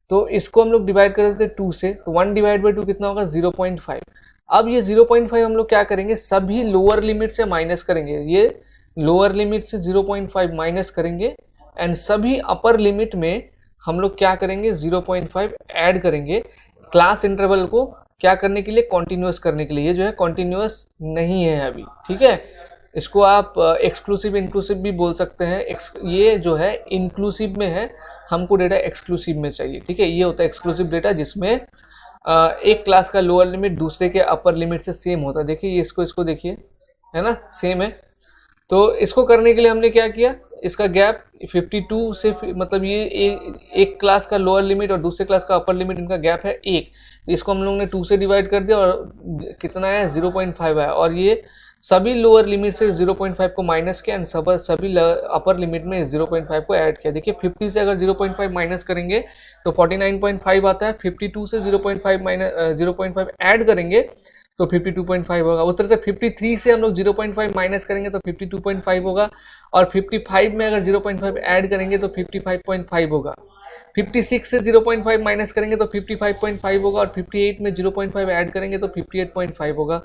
तो इसको हम लोग डिवाइड कर देते हैं 2 से, तो 1 डिवाइड बाई 2 कितना होगा 0.5। अब ये 0.5 हम लोग क्या करेंगे, सभी लोअर लिमिट से माइनस करेंगे, ये लोअर लिमिट से 0.5 माइनस करेंगे एंड सभी अपर लिमिट में हम लोग क्या करेंगे 0.5 ऐड करेंगे, क्लास इंटरवल को क्या करने के लिए, कॉन्टिन्यूस करने के लिए। ये जो है कॉन्टिन्यूस नहीं है अभी, ठीक है। इसको आप एक्सक्लूसिव इंक्लूसिव भी बोल सकते हैं। ये जो है इंक्लूसिव में है, हमको डेटा एक्सक्लूसिव में चाहिए, ठीक है। ये होता है एक्सक्लूसिव डेटा जिसमें एक क्लास का लोअर लिमिट दूसरे के अपर लिमिट से सेम होता है। देखिए ये इसको देखिए, है ना, सेम है। तो इसको करने के लिए हमने क्या किया, इसका गैप 52 से, मतलब ये एक क्लास का लोअर लिमिट और दूसरे क्लास का अपर लिमिट, इनका गैप है 1, तो इसको हम लोग ने 2 से डिवाइड कर दिया और कितना है 0.5 है। और ये सभी लोअर लिमिट से 0.5 को माइनस किया एंड सभी अपर लिमिट में 0.5 को ऐड किया। देखिए 50 से अगर 0.5 माइनस करेंगे तो 49.5 आता है, 52 से 0.5 माइनस 0.5 ऐड करेंगे तो 52.5 होगा। उस तरह से 53 से हम लोग 0.5 माइनस करेंगे तो 52.5 होगा, और 55 में अगर 0.5 ऐड करेंगे तो 55.5 होगा। 56 से 0.5 माइनस करेंगे तो 55.5 होगा, और 58 में 0.5 ऐड करेंगे तो 58.5 होगा।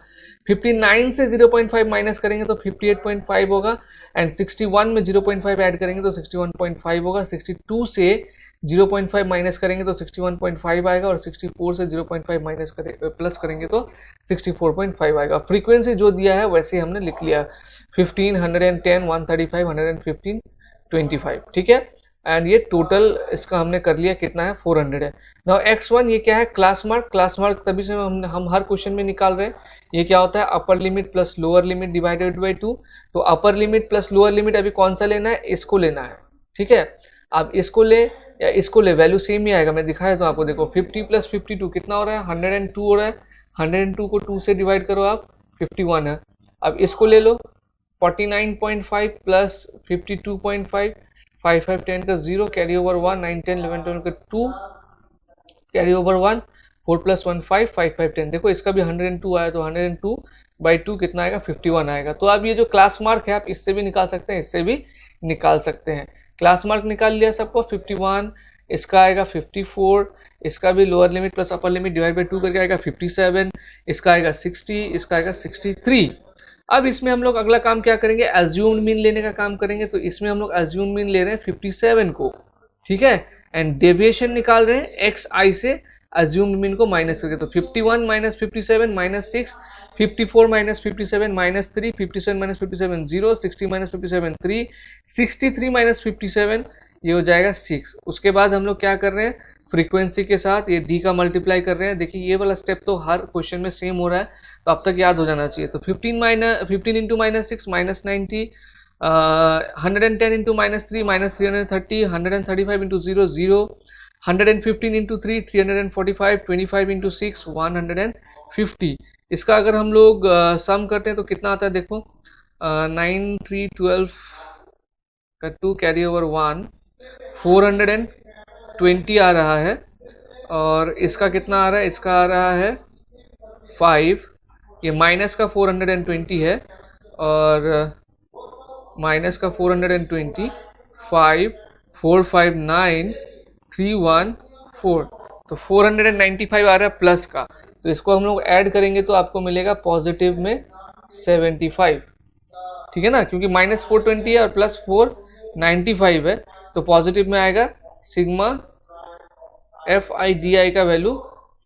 59 से 0.5 माइनस करेंगे तो 58.5 होगा, एंड 61 में 0.5 ऐड करेंगे तो 61.5 होगा। 62 से 0.5 माइनस करेंगे तो 61.5 आएगा, और 64 से 0.5 माइनस प्लस करेंगे तो 64.5 आएगा। फ्रीक्वेंसी जो दिया है वैसे हमने लिख लिया, 15, 110, 135, 115, 25, ठीक है। एंड ये टोटल इसका हमने कर लिया, कितना है 400 है। नाउ x1 ये क्या है, क्लास मार्क। क्लास मार्क तभी से हम हर क्वेश्चन में निकाल रहे हैं। ये क्या होता है, upper limit plus lower limit divided by 2। तो upper limit plus lower limit अभी कौन सा लेना है, इसको लेना है, ठीक है। आप इसको ले या इसको ले, वैल्यू सेम ही आएगा। मैं दिखाया तो आपको, देखो 50 प्लस 52 कितना हो रहा है, 102 हो रहा है। 102 को 2 से डिवाइड करो आप, 51 है। अब इसको ले लो, 49.5 प्लस 52.5, 5 5 10 का 0, कैरी ओवर 1, 9 10 11 12 का 2, कैरी ओवर 1, 4 प्लस 1 5, 5 5 10। देखो इसका भी 102 आया, तो 102 बाई 2 कितना आएगा 51 आएगा। तो अब ये जो क्लास मार्क है आप इससे भी निकाल सकते हैं, इससे भी निकाल सकते हैं। क्लास मार्क निकाल लिया सबको, 51, इसका आएगा 54, इसका भी lower limit plus upper limit divide by 2 करके आएगा 57, इसका आएगा 60, इसका आएगा 63। अब इसमें हम लोग अगला काम क्या करेंगे, एज्यूम्ड मीन लेने का काम करेंगे। तो इसमें हम लोग एज्यूम्ड मीन ले रहे हैं 57 को, ठीक है, एंड डेविएशन निकाल रहे हैं एक्स आई से एज्यूम्ड मीन को माइनस करके। तो 51 minus 57 minus 6, 54 minus 57 minus 3, 57 minus 57 0, 60 minus 57 3, 63 minus 57 ये हो जाएगा 6। उसके बाद हम लोग क्या कर रहे हैं, फ्रीक्वेंसी के साथ ये डी का मल्टीप्लाई कर रहे हैं। देखिए ये वाला स्टेप तो हर क्वेश्चन में सेम हो रहा है, तो अब तक याद हो जाना चाहिए। तो 15 into minus 6 minus 90, 110 into minus 3 minus 330, 135 into 0 0, 115 into 3 345, 25 into 6 150। इसका अगर हम लोग सम करते हैं तो कितना आता है, देखो 9 3 12 का 2 कैरी ओवर 1, 420 आ रहा है, और इसका कितना आ रहा है, इसका आ रहा है 5, ये माइनस का 420 है, और माइनस का 420, 5 4 5 9 3 1 4, तो 495 आ रहा है प्लस का। तो इसको हम लोग ऐड करेंगे तो आपको मिलेगा पॉजिटिव में 75, ठीक है ना, क्योंकि माइनस 420 है और प्लस 495 है, तो पॉजिटिव में आएगा सिग्मा एफ आई डी आई का वैल्यू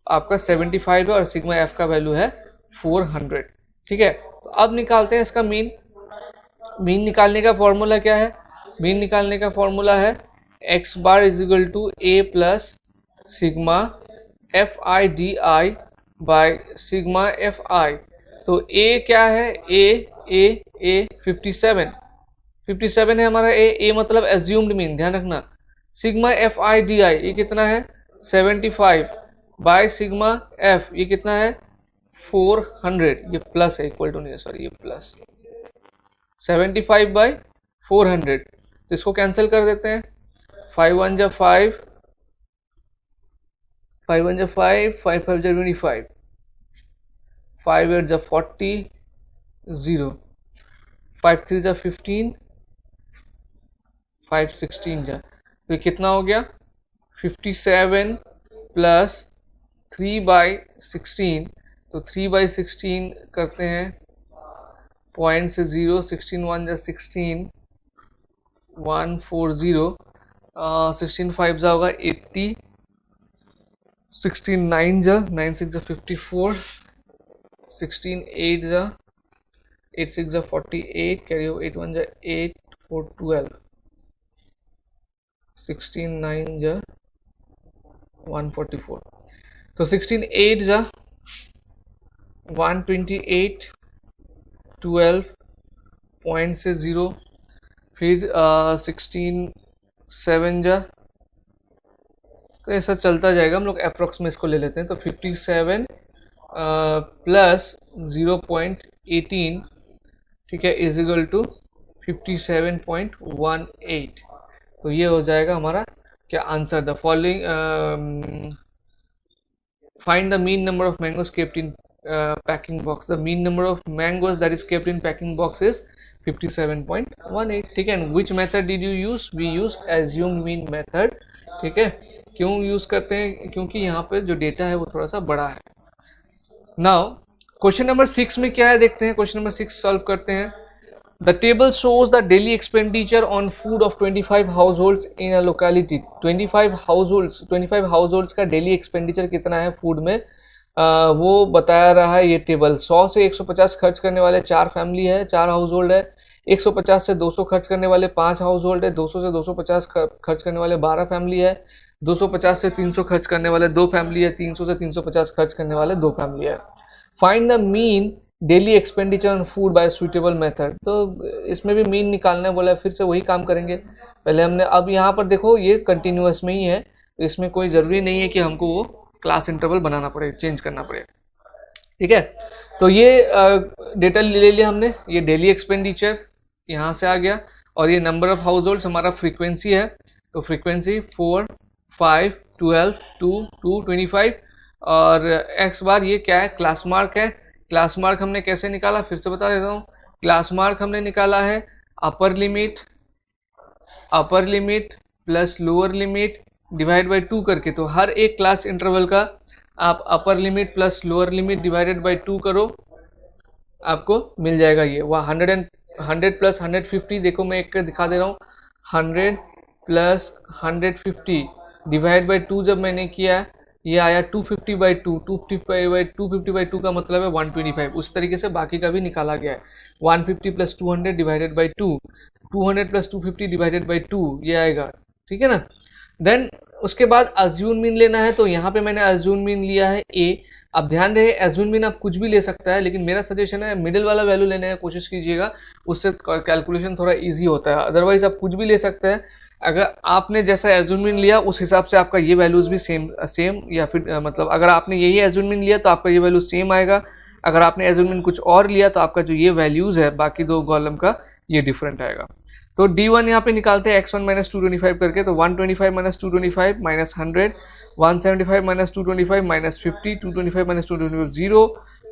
आपका 75 है, और सिग्मा एफ का वैल्यू है 400, ठीक है। तो अब निकालते हैं इसका मीन। मीन निकालने का फॉर्मूला क्या है, मीन निकालने का फॉर्मूला है X bar is equal to A plus sigma F I D I by sigma F I. तो ए क्या है, ए 57 है हमारा, ए मतलब एज्यूम्ड मीन, ध्यान रखना। सिग्मा एफ आई डी आई ये कितना है 75 बाय सिग्मा एफ ये कितना है 400, ये प्लस है, इक्वल टू नहीं है, सॉरी ये प्लस 75 बाई 400। तो इसको कैंसिल कर देते हैं, 5 1 जा 5, 5 1 जा 5, 5 5 जा 25, 5 8 जा 40, 0, 5 3 जा 15, 5 16 जा, तो ये कितना हो गया 57 प्लस 3/16, तो 3/16 करते हैं, पॉइंट से 0, 16 1 जा 16, 140, 16 5 जा होगा 80, 16 9 जा 9 6 जा 54, 16 8 जा 8 6 जा 48, कैरी हो 8 1 जा 8, 4 12, 16 9 जा 144, तो 16 8 जा 128, 12 पॉइंट से 0, फिर 16 7 जा, तो ऐसा चलता जाएगा, हम लोग अप्रोक्स में इसको ले लेते हैं, तो 57 प्लस 0.18, ठीक है, इज इक्वल टू 57.18, तो ये हो जाएगा हमारा क्या answer. The following find the mean number of mangoes kept in packing box. The mean number of mangoes that is kept in packing box is 57.18, ठीक है। and which method did you use? We use assumed mean method, ठीक है। क्यों use करते हैं? क्योंकि यहाँ पे जो डेटा है वो थोड़ा सा बड़ा है। नाउ क्वेश्चन नंबर 6 में क्या है देखते हैं। क्वेश्चन नंबर 6 सॉल्व करते हैं। The table shows the daily expenditure on food of 25 households in a locality. 25 households का daily expenditure कितना है फूड में, वो बताया रहा है ये टेबल। 100 से 150 खर्च करने वाले 4 फैमिली है, 4 हाउस होल्ड है। 150 से 200 खर्च करने वाले 5 हाउस होल्ड है। 200 से 250 खर्च करने वाले 12 फैमिली है। 250 से 300 खर्च करने वाले 2 फैमिली है। 300 से 350 खर्च करने वाले 2 फैमिली है। Find the mean daily expenditure on food by suitable method. तो इसमें भी मीन निकालना बोला है, फिर से वही काम करेंगे। पहले हमने, अब यहाँ पर देखो ये कंटिन्यूअस में ही है, तो इसमें कोई ज़रूरी नहीं है कि हमको वो क्लास इंटरवल बनाना पड़े, चेंज करना पड़े, ठीक है। तो ये डेटा ले लिया हमने, ये डेली एक्सपेंडिचर यहाँ से आ गया, और ये नंबर ऑफ हाउस होल्ड हमारा फ्रीक्वेंसी है। तो फ्रीक्वेंसी 4 5 12 2 2 25, और एक्स बार ये क्या है, क्लास मार्क है। क्लास मार्क हमने कैसे निकाला, फिर से बता देता हूँ। क्लास मार्क हमने निकाला है upper limit plus lower limit divide by 2 करके। तो हर एक क्लास इंटरवल का आप अपर limit plus lower limit divided by 2 करो, आपको मिल जाएगा ये। वह 100 प्लस 150, देखो मैं एक दिखा दे रहा हूँ। 100 प्लस 150 डिवाइड बाय 2 जब मैंने किया, ये आया 250/2। 250/2 का मतलब है 125। उस तरीके से बाकी का भी निकाला गया है। 150 plus 200 divided by 2, 200 plus 250 divided by 2, ये आएगा, ठीक है ना। देन उसके बाद अज्यूम मीन लेना है, तो यहाँ पे मैंने अज्यूम मीन लिया है ए। अब ध्यान रहे, अज्यूम मीन आप कुछ भी ले सकता है, लेकिन मेरा सजेशन है मिडिल वाला वैल्यू लेने की कोशिश कीजिएगा, उससे कैलकुलेशन थोड़ा ईजी होता है। अदरवाइज आप कुछ भी ले सकते हैं। अगर आपने जैसा एज्यूमिन लिया उस हिसाब से आपका ये वैल्यूज भी सेम या फिर मतलब अगर आपने यही एज्यूमिन लिया तो आपका ये वैल्यू सेम आएगा। अगर आपने एज्यूमिन कुछ और लिया तो आपका जो ये वैल्यूज है बाकी 2 कॉलम का, ये डिफरेंट आएगा। तो D1 यहाँ पे निकालते हैं x1 माइनस 225 करके। तो 125 minus 225 minus 100, 175 minus 225 minus 50, 225 minus 225 0,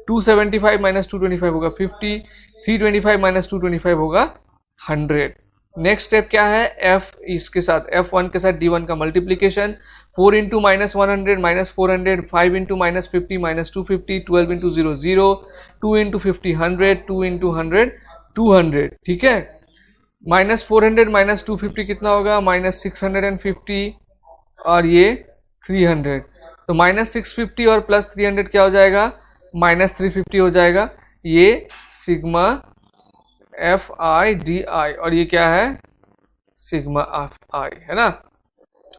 275 minus 225 होगा 50, 325 माइनस 225 होगा 100। नेक्स्ट स्टेप क्या है, f इसके साथ f1 के साथ D1 का multiplication. 4 into minus 100 minus 400, 5 into minus 50 minus 250, 12 into 0 0, 2 into 50 100, 2 into 100 200, ठीक है। माइनस 400 माइनस 250 कितना होगा, माइनस 650, और ये 300। तो माइनस 650 और प्लस 300 क्या हो जाएगा, माइनस 350 हो जाएगा। ये सिग्मा FI/DI, और ये क्या है, सिग्मा FI, है ना।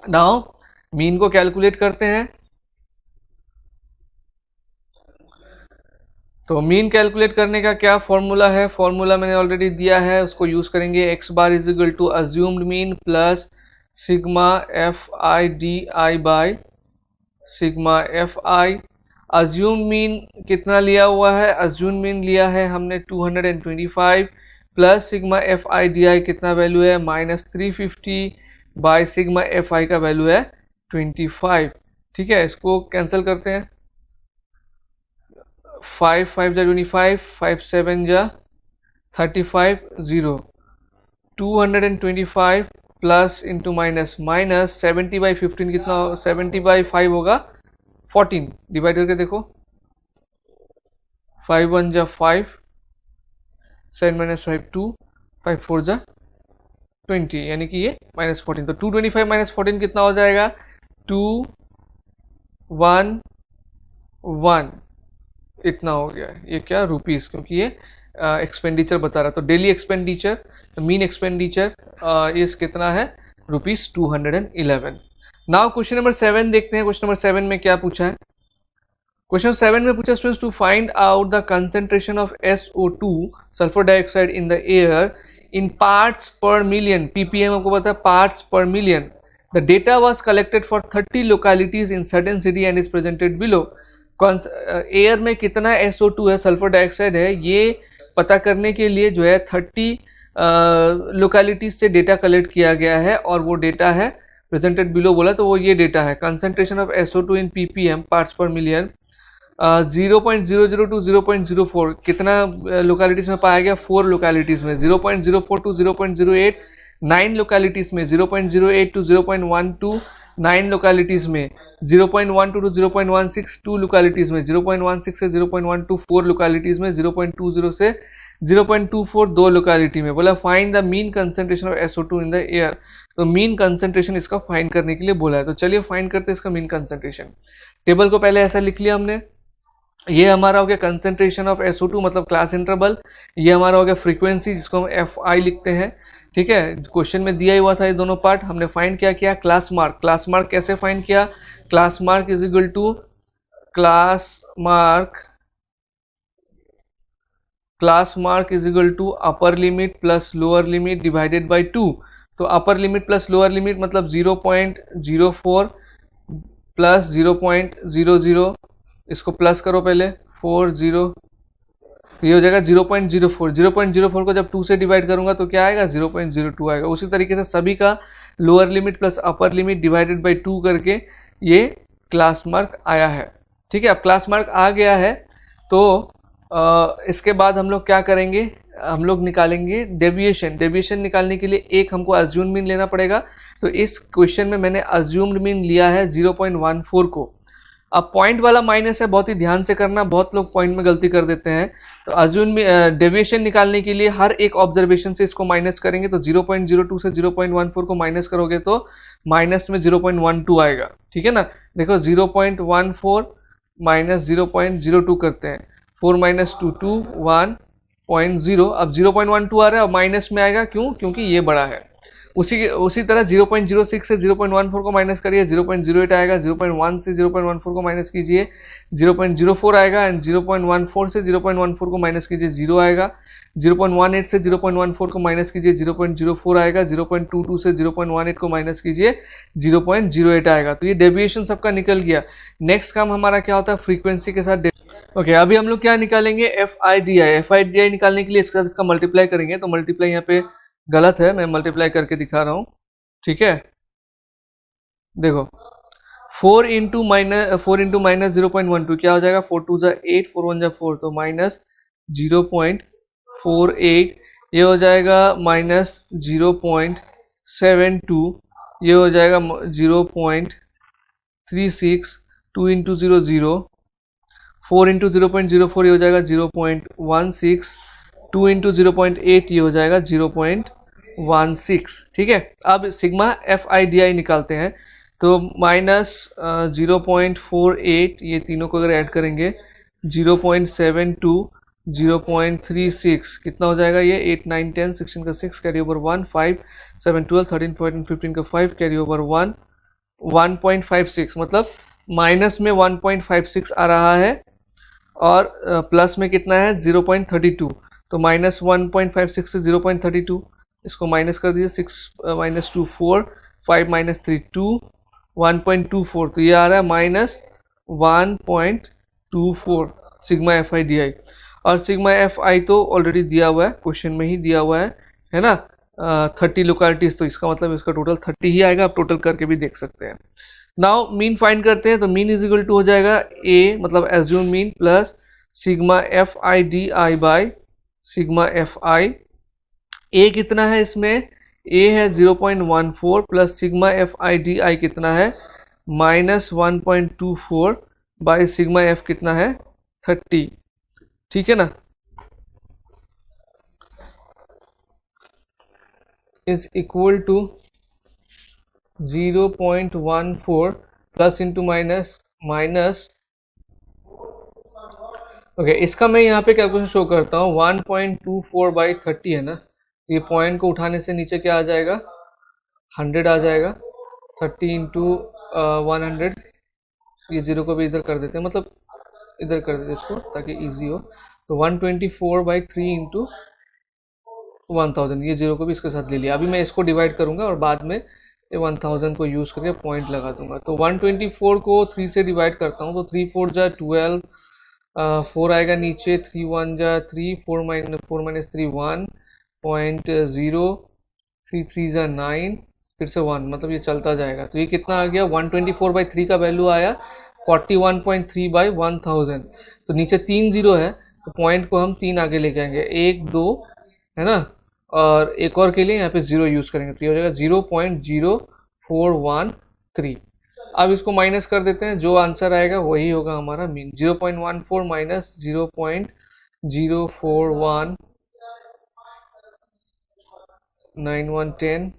नाउ मीन को कैलकुलेट करते हैं। तो मीन कैलकुलेट करने का क्या फॉर्मूला है, फॉर्मूला मैंने ऑलरेडी दिया है, उसको यूज करेंगे। x bar is equal to assumed mean plus sigma FI/DI by sigma FI। Assume mean कितना लिया हुआ है, अज्यूम मीन लिया है हमने 225 प्लस सिग्मा FI/DI कितना वैल्यू है, माइनस 350 बाय सिग्मा FI का वैल्यू है 25, ठीक है। इसको कैंसिल करते हैं। 5 5 जा 25, 5 7 जा 35 0, 225 प्लस इंटू माइनस माइनस 70/15 कितना, 70/5 होगा 14 डिवाइड करके देखो, 5 1 जा 5, 7 माइनस 5 2, 5 4 जा 20, यानी कि ये -14। तो 225 माइनस 14 कितना हो जाएगा, 2 1 1, इतना हो गया। ये क्या, रुपीस, क्योंकि ये एक्सपेंडिचर बता रहा है। तो डेली एक्सपेंडिचर, मीन एक्सपेंडिचर इस कितना है, ₹211। नाउ क्वेश्चन नंबर 7 देखते हैं। क्वेश्चन नंबर 7 में क्या पूछा है। क्वेश्चन 7 में पूछा students to find out the concentration of SO2 sulphur dioxide in the air in parts per million, ppm आपको पता है, parts per million. The data was collected for 30 localities in certain city and is presented below. Air में कितना SO2 है, sulphur dioxide है, ये पता करने के लिए जो है 30 लोकेलिटीज से डेटा कलेक्ट किया गया है और वो डेटा है प्रेजेंटेड बिलो बोला, तो वो ये डेटा है। Concentration of SO2 in ppm parts per million 0.00 to 0.04 कितना लोकेलिटीज में पाया गया, 4 लोकेलिटीज में। 0.04 टू 0.08 9 लोकेलिटीज में। 0.08 टू 0.12 9 लोकेलिटीज में। 0.12 टू 0.16 2 लोकेलिटीज में। 0.16 से 0.12 4 लोकेलिटीज में। 0.20 से 0.24 2 लोकेलिटी में। बोला find the mean concentration of SO2 in the air. तो मीन कंसंट्रेशन इसका फाइंड करने के लिए बोला है। तो चलिए फाइंड करते हैं इसका मीन कंसंट्रेशन। टेबल को पहले ऐसा लिख लिया हमने, ये हमारा हो गया कंसंट्रेशन ऑफ SO2 मतलब क्लास इंटरवल। ये हमारा हो गया फ्रीक्वेंसी जिसको हम FI लिखते हैं, ठीक है। क्वेश्चन में दिया ही हुआ था ये दोनों पार्ट। हमने फाइंड क्या किया, क्लास मार्क। क्लास मार्क कैसे फाइंड किया, class mark is equal to class mark is equal to upper limit plus lower limit divided by 2। तो upper limit plus lower limit मतलब 0.04 प्लस 0.00, इसको प्लस करो पहले 40, तो ये हो जाएगा 0.04। 0.04 को जब 2 से डिवाइड करूंगा तो क्या आएगा, 0.02 आएगा। उसी तरीके से सभी का lower limit plus upper limit divided by 2 करके ये क्लास मार्क आया है, ठीक है। अब क्लास मार्क आ गया है तो इसके बाद हम लोग क्या करेंगे, हम लोग निकालेंगे डेविएशन। डेविएशन निकालने के लिए एक हमको अज्यूम्ड मीन लेना पड़ेगा। तो इस क्वेश्चन में मैंने अज्यूम्ड मीन लिया है 0.14 को। अब पॉइंट वाला माइनस है, बहुत ही ध्यान से करना, बहुत लोग पॉइंट में गलती कर देते हैं। तो अज्यूम डेविएशन निकालने के लिए हर एक ऑब्जर्वेशन से इसको माइनस करेंगे। तो 0.02 से 0.14 को माइनस करोगे तो माइनस में 0.12 आएगा, ठीक है ना। देखो 0.14 माइनस 0.02 करते हैं, 4 माइनस 2 2 1.0। अब 0.12 आ रहा है और माइनस में आएगा, क्यों, क्योंकि ये बड़ा है। उसी तरह 0.06 से 0.14 को माइनस करिए, 0.08 आएगा। 0.1 से 0.14 को माइनस कीजिए, 0.04 आएगा। एंड 0.14 से 0.14 को माइनस कीजिए, 0 आएगा। 0.18 से 0.14 को माइनस कीजिए, 0.04 आएगा। 0.22 से 0.18 को माइनस कीजिए, 0.08 आएगा। तो ये डेविएशन सबका निकल गया। नेक्स्ट काम हमारा क्या होता है, फ्रीक्वेंसी के साथ। ओके, अभी हम लोग क्या निकालेंगे, FIDI। FIDI निकालने के लिए इसके साथ इसका मल्टीप्लाई करेंगे। तो मल्टीप्लाई यहाँ पे गलत है, मैं मल्टीप्लाई करके दिखा रहा हूँ, ठीक है। देखो 4 इंटू माइनस 0.12 क्या हो जाएगा, 4 2 जा 8, 4 1 जा 4, तो माइनस 0.48। ये हो जाएगा माइनस 0.72, ये हो जाएगा 0.36। 2 इंटू 0 0, 4 इंटू 0.04 ये हो जाएगा 0.16। 2 इंटू 0.8 ये हो जाएगा 0.16, ठीक है। अब सिग्मा FIDI निकालते हैं। तो माइनस 0.48, ये तीनों को अगर ऐड करेंगे 0.72, 0.36 कितना हो जाएगा, ये 8 9 10 16 का 6 कैरी ओवर 1, 5 7 12 13 14 15 का 5 कैरी ओवर 1, 1.56 मतलब माइनस में 1.56 आ रहा है और प्लस में कितना है 0.32। तो माइनस 1.56 से 0.32, इसको माइनस कर दीजिए। 6 माइनस 2 4, 5 माइनस 3 2, 1.24। तो ये आ रहा है माइनस 1.24 सिग्मा FIDI। और सिग्मा FI तो ऑलरेडी दिया हुआ है, क्वेश्चन में ही दिया हुआ है ना, 30 लोकेलिटीज। तो इसका मतलब इसका टोटल 30 ही आएगा। आप टोटल करके भी देख सकते हैं। नाउ मीन फाइंड करते हैं। तो मीन इज इक्वल टू हो जाएगा A मतलब assume mean plus sigma FIDI bye sigma FI। A कितना है इसमें, A है 0.14 प्लस सिग्मा FIDI कितना है, माइनस 1.24 बाय सिग्मा एफ कितना है 30, ठीक है ना, is equal to 0.14 plus into minus minus, okay इसका मैं यहाँ पे कैलकुलेशन शो करता हूँ 1.24/30 है ना, ये पॉइंट को उठाने से नीचे क्या आ जाएगा 100 आ जाएगा, 30 इंटू 100, ये जीरो को भी इधर कर देते हैं, मतलब इधर कर देते हैं इसको ताकि इजी हो, तो 124/3 इंटू 1000, ये जीरो को भी इसके साथ ले लिया। अभी मैं इसको डिवाइड करूंगा और बाद में ये 1000 को यूज़ करके पॉइंट लगा दूंगा। तो 124 को 3 से डिवाइड करता हूँ तो 3 4 जा 12, 4 आएगा नीचे, 3 1 जा 3, 4 माइनस 3 1.0, 3 3 जा 9, फिर से 1, मतलब ये चलता जाएगा। तो ये कितना आ गया 124/3 का वैल्यू आया 41.3/1000। तो नीचे 3 जीरो है तो पॉइंट को हम 3 आगे लेके आएंगे, 1 2 है ना, और एक और के लिए यहाँ पे जीरो यूज करेंगे तो ये हो जाएगा 0.0413। अब इसको माइनस कर देते हैं, जो आंसर आएगा वही होगा हमारा मीन, 0.14 माइनस 0.041910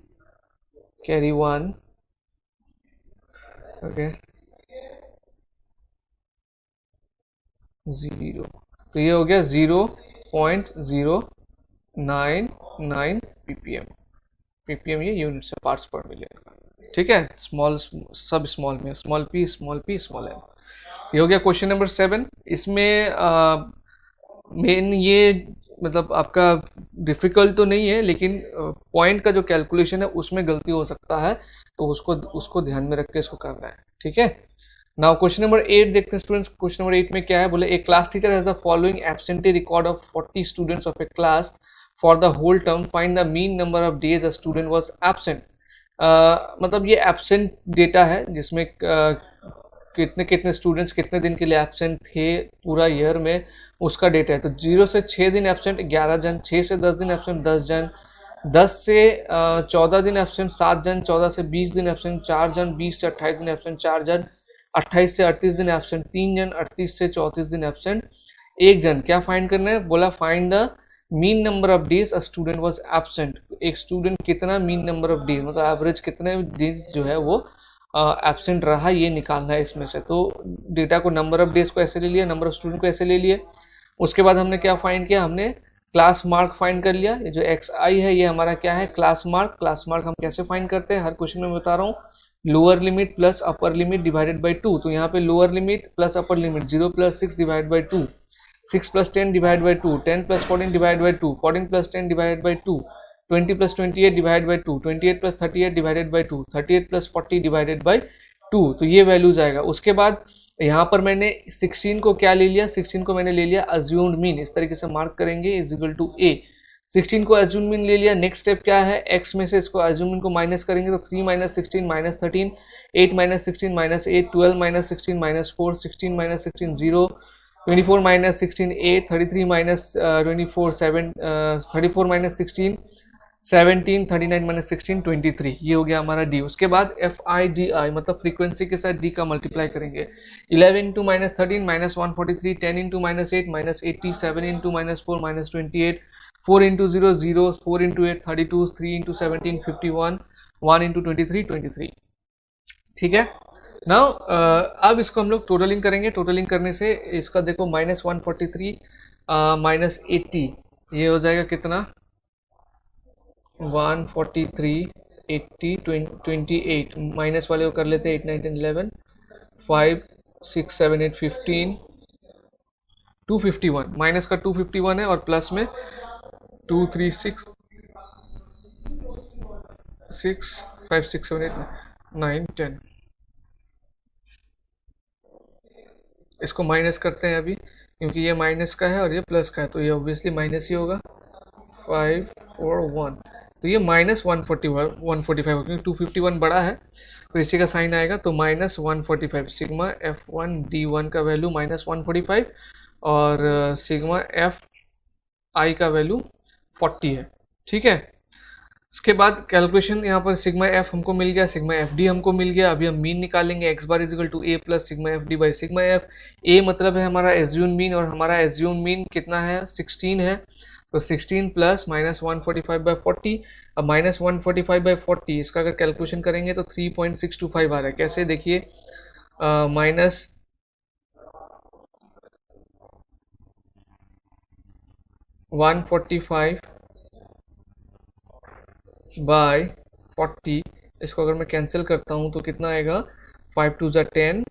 कैरी 1, ओके 0, तो ये हो गया 0.099 ppm, ppm ये यूनिट से पार्ट्स पर मिलियन का, ठीक है, स्मॉल सब स्मॉल में, स्मॉल p स्मॉल m। ये हो गया क्वेश्चन नंबर 7। इसमें मेन ये मतलब आपका डिफिकल्ट तो नहीं है, लेकिन पॉइंट का जो कैलकुलेशन है उसमें गलती हो सकता है, तो उसको ध्यान में रख के इसको करना है, ठीक है। नाउ क्वेश्चन नंबर 8 देखते हैं स्टूडेंट्स। क्वेश्चन नंबर 8 में क्या है, बोले a class teacher has the following absentee record of 40 students of a class for the whole term, find the mean number of days a student was absent. मतलब ये absent data है जिसमें कितने कितने स्टूडेंट्स कितने दिन के लिए एब्सेंट थे पूरा ईयर में, उसका डेटा है। तो 0 से 6 दिन एब्सेंट 11 जन, 6 से 10 दिन एब्सेंट 10 जन, 10 से 14 दिन एब्सेंट 7 जन, 14 से 20 दिन एब्सेंट 4 जन, 20 से 28 दिन एब्सेंट 4 जन, 28 से 38 दिन एब्सेंट 3 जन, 38 से 34 दिन एब्सेंट 1 जन। क्या फाइंड करना है, बोला find the mean number of days a student was absent. एक स्टूडेंट कितना मीन नंबर ऑफ डेज, मतलब एवरेज कितने दिन जो है वो एब्सेंट रहा, ये निकालना है इसमें से। तो डेटा को नंबर ऑफ डेज को ऐसे ले लिया, नंबर ऑफ स्टूडेंट को ऐसे ले लिए। उसके बाद हमने क्या फाइंड किया, हमने क्लास मार्क फाइंड कर लिया। ये जो एक्स आई है ये हमारा क्या है, क्लास मार्क। क्लास मार्क हम कैसे फाइंड करते हैं, हर क्वेश्चन में बता रहा हूँ, lower limit plus upper limit divided by 2। तो यहाँ पे lower limit plus upper limit 0 + 6 divide by 2, 6 + 10 divide by 2, 10 + 14 divide by 2, 14 + 10 divide by 2, 20 + 28 divide by 2, 28 + 38 divided by 2, 38 + 40 divided by 2। तो ये वैल्यूज आएगा। उसके बाद यहाँ पर मैंने 16 को क्या ले लिया, 16 को मैंने ले लिया अज्यूम्ड मीन। इस तरीके से मार्क करेंगे इज इक्वल टू a। 16 को अज्यूम्ड मीन ले लिया। नेक्स्ट स्टेप क्या है, x में से इसको अज्यूम्ड मीन को माइनस करेंगे तो 3 - 16 - 13, 8 - 16 - 8, 12 - 16 - 4, 16 - 16 0, 24 - 16 8, 33 - 24 7, 34 - 16 17, 39 - 16 23। ये हो गया हमारा d। उसके बाद FIDI मतलब फ्रीक्वेंसी के साथ d का मल्टीप्लाई करेंगे। 11 × -13 -143, 10 × -8 -80, 7 × -4 -28, 4 × 0 0, 4 × 8 32, 3 × 17 51, 1 × 23 23। ठीक है। नाउ अब इसको हम लोग टोटलिंग करेंगे। टोटलिंग करने से इसका देखो -143 -80 ये हो जाएगा कितना, 143 80 28, माइनस वाले को कर लेते हैं 8 9 10 11, 5 6 7 8 15, 251, माइनस का 251 है और प्लस में 2 3 6 6 5 6 7 8 9 10। इसको माइनस करते हैं अभी, क्योंकि ये माइनस का है और ये प्लस का है तो ये ऑब्वियसली माइनस ही होगा। 5 4 1, तो ये -145 क्योंकि 251 बड़ा है तो इसी का साइन आएगा। तो -145 सिग्मा F1 D1 का वैल्यू -145 और सिग्मा F I का वैल्यू 40 है। ठीक है। उसके बाद कैलकुलेशन यहाँ पर सिग्मा एफ हमको मिल गया, सिग्मा एफ डी हमको मिल गया। अभी हम मीन निकालेंगे, x bar equal to A plus sigma F D by sigma f. A मतलब है हमारा एज्यूम मीन, और हमारा एज्यूम मीन कितना है, 16 है। तो 16 प्लस माइनस 145/40। अब माइनस 145/40 इसका अगर कैलकुलेशन करेंगे तो 3.625 आ रहा है। कैसे, देखिए, माइनस 145/40, इसको अगर मैं कैंसिल करता हूँ तो कितना आएगा, 5 2 ज़ा 10,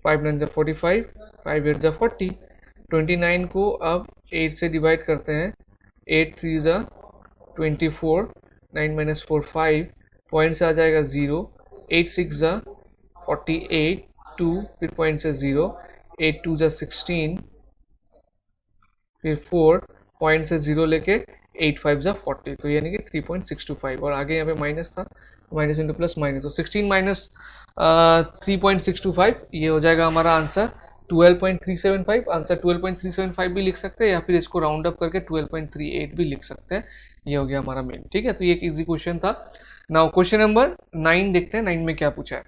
5 9 ज़ा 45, 5 8 ज़ा 40। 29 को अब 8 से डिवाइड करते हैं, 8 3 ज़ा 24, 9 माइनस 4 5, पॉइंट से आ जाएगा 0, 8 6 ज़ा 48, 2, फिर पॉइंट से 0, 8 2 ज़ा 16, फिर 4, पॉइंट से 0 लेके 8 5 ज़ा 40, तो यानी कि 3.625। और आगे यहाँ पे माइनस था, माइनस इंटू प्लस माइनस, तो 16 माइनस 3.625, ये हो जाएगा हमारा आंसर 12.375। आंसर 12.375 भी लिख सकते हैं, या फिर इसको राउंड अप करके 12.38 भी लिख सकते हैं। ये हो गया हमारा मेन। ठीक है, तो ये एक इजी क्वेश्चन था। नाउ क्वेश्चन नंबर 9 देखते हैं, 9 में क्या पूछा है।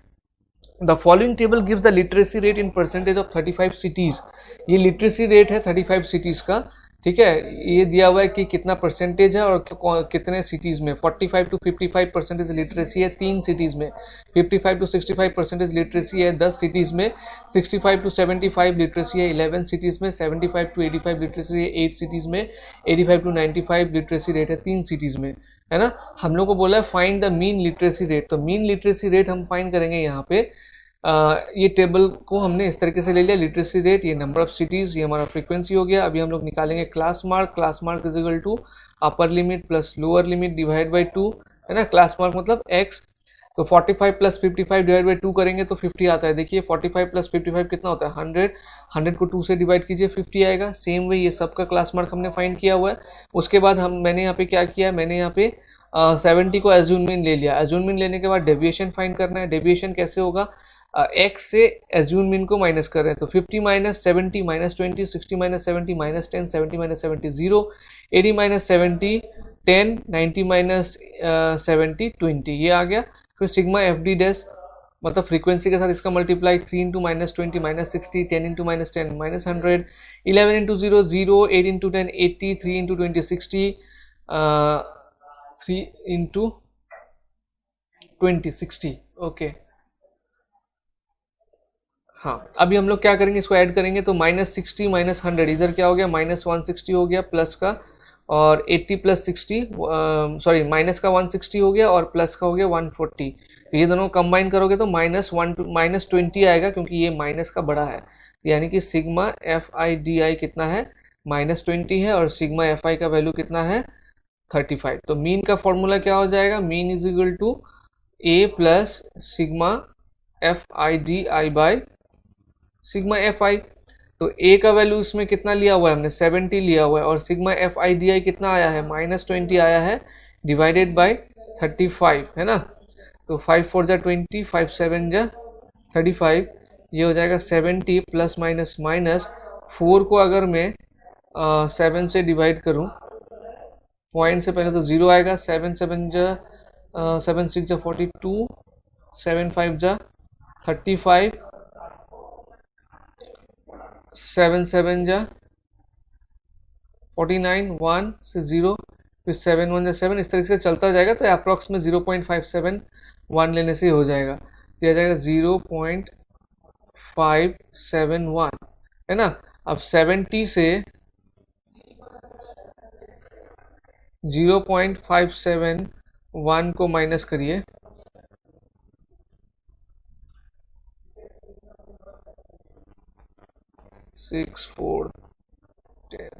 The following table gives the literacy rate in percentage of 35 cities. ये लिटरेसी रेट है 35 सिटीज का। ठीक है, ये दिया हुआ है कि कितना परसेंटेज है और कितने सिटीज में। 45 to 55 परसेंटेज लिटरेसी है 3 सिटीज में, 55 to 65 परसेंटेज लिटरेसी है 10 सिटीज में, 65 to 75 लिटरेसी है 11 सिटीज में, 75 to 85 लिटरेसी है 8 सिटीज में, 85 to 95 लिटरेसी रेट है 3 सिटीज में, है ना। हम लोग को बोला है find the mean literacy rate, तो मीन लिटरेसी रेट हम फाइंड करेंगे यहाँ पे। ये टेबल को हमने इस तरीके से ले लिया, लिटरेसी रेट, ये नंबर ऑफ सिटीज़, ये हमारा फ्रीक्वेंसी हो गया। अभी हम लोग निकालेंगे class mark. Class mark is equal to upper limit plus lower limit divide by 2, है ना। क्लास मार्क मतलब x, तो 45 प्लस 55 डिवाइड बाई 2 करेंगे तो 50 आता है। देखिए 45 प्लस 55 कितना होता है, 100, 100 को 2 से डिवाइड कीजिए, 50 आएगा। सेम वे ये सबका क्लास मार्क हमने फाइंड किया हुआ है। उसके बाद मैंने यहाँ पे क्या किया, मैंने यहाँ पे 70 को एज्यूम मीन ले लिया। एज्यूम मीन लेने के बाद डेविएशन फाइंड करना है। डेविएशन कैसे होगा, x से एज्यूम मीन को माइनस कर रहे हैं, तो 50 minus 70 minus 20, 60 minus 70 minus 10, 70 minus 70 0, 80 minus 70 10, 90 minus 70 20, ये आ गया। फिर सिग्मा एफ डी डैश मतलब फ्रीक्वेंसी के साथ इसका multiply, 3 into minus 20 minus 60, 10 into minus 10 minus 100, 11 into 0 0, 8 into 10 80, 3 into 20 60, 3 into 20 60। Okay, हाँ, अभी हम लोग क्या करेंगे, इसको ऐड करेंगे तो माइनस 60 माइनस 100, इधर क्या हो गया, माइनस 160 हो गया प्लस का, और 80 प्लस 60, सॉरी माइनस का 160 हो गया और प्लस का हो गया 140। तो ये दोनों कंबाइन करोगे तो माइनस 20 आएगा, क्योंकि ये माइनस का बड़ा है। यानी कि सिग्मा एफ आई डी आई कितना है, माइनस 20 है, और सिग्मा एफ आई का वैल्यू कितना है, 35। तो मीन का फॉर्मूला क्या हो जाएगा, mean is equal to A plus sigma F I D I by sigma F I. तो ए का वैल्यू इसमें कितना लिया हुआ है हमने, 70 लिया हुआ है, और सिग्मा एफ आई डी आई कितना आया है, माइनस 20 आया है, डिवाइडेड बाय 35, है ना। तो 5 4 जा 20, 5 7 जा 35, ये हो जाएगा 70 प्लस माइनस माइनस 4 को अगर मैं 7 से डिवाइड करूं, पॉइंट से पहले तो 0 आएगा, 7 7 जा 7 6 जा 42, 7 5 जा 35, 7 7 जा 49, 1 से 0, फिर 7 1 जा 7, इस तरीके से चलता जाएगा। तो अप्रॉक्स में 0.571 लेने से हो जाएगा, तो आ जाएगा 0.571, है ना। अब 70 से 0.571 को माइनस करिए, 6 4 10,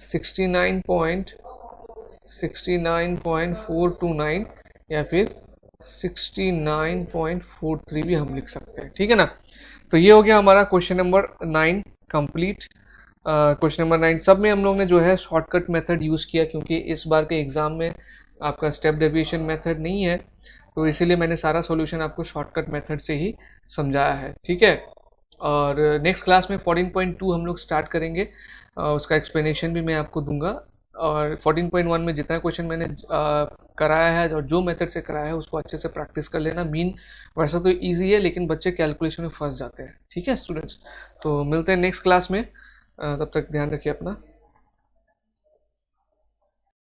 69.429 या फिर 69.43 भी हम लिख सकते हैं, ठीक है ना। तो ये हो गया हमारा question number 9 complete. Question number 9 सब में हम लोग ने जो है शॉर्टकट मेथड यूज़ किया, क्योंकि इस बार के एग्ज़ाम में आपका स्टेप डेविएशन मेथड नहीं है, तो इसीलिए मैंने सारा सॉल्यूशन आपको शॉर्टकट मेथड से ही समझाया है, ठीक है। और नेक्स्ट क्लास में 14.2 हम लोग स्टार्ट करेंगे। उसका एक्सप्लेनेशन भी मैं आपको दूंगा। और 14.1 में जितना क्वेश्चन मैंने कराया है और जो मेथड से कराया है उसको अच्छे से प्रैक्टिस कर लेना। मीन वैसा तो इजी है, लेकिन बच्चे कैलकुलेशन में फंस जाते हैं। ठीक है स्टूडेंट्स, तो मिलते हैं नेक्स्ट क्लास में। तब तक ध्यान रखिए अपना।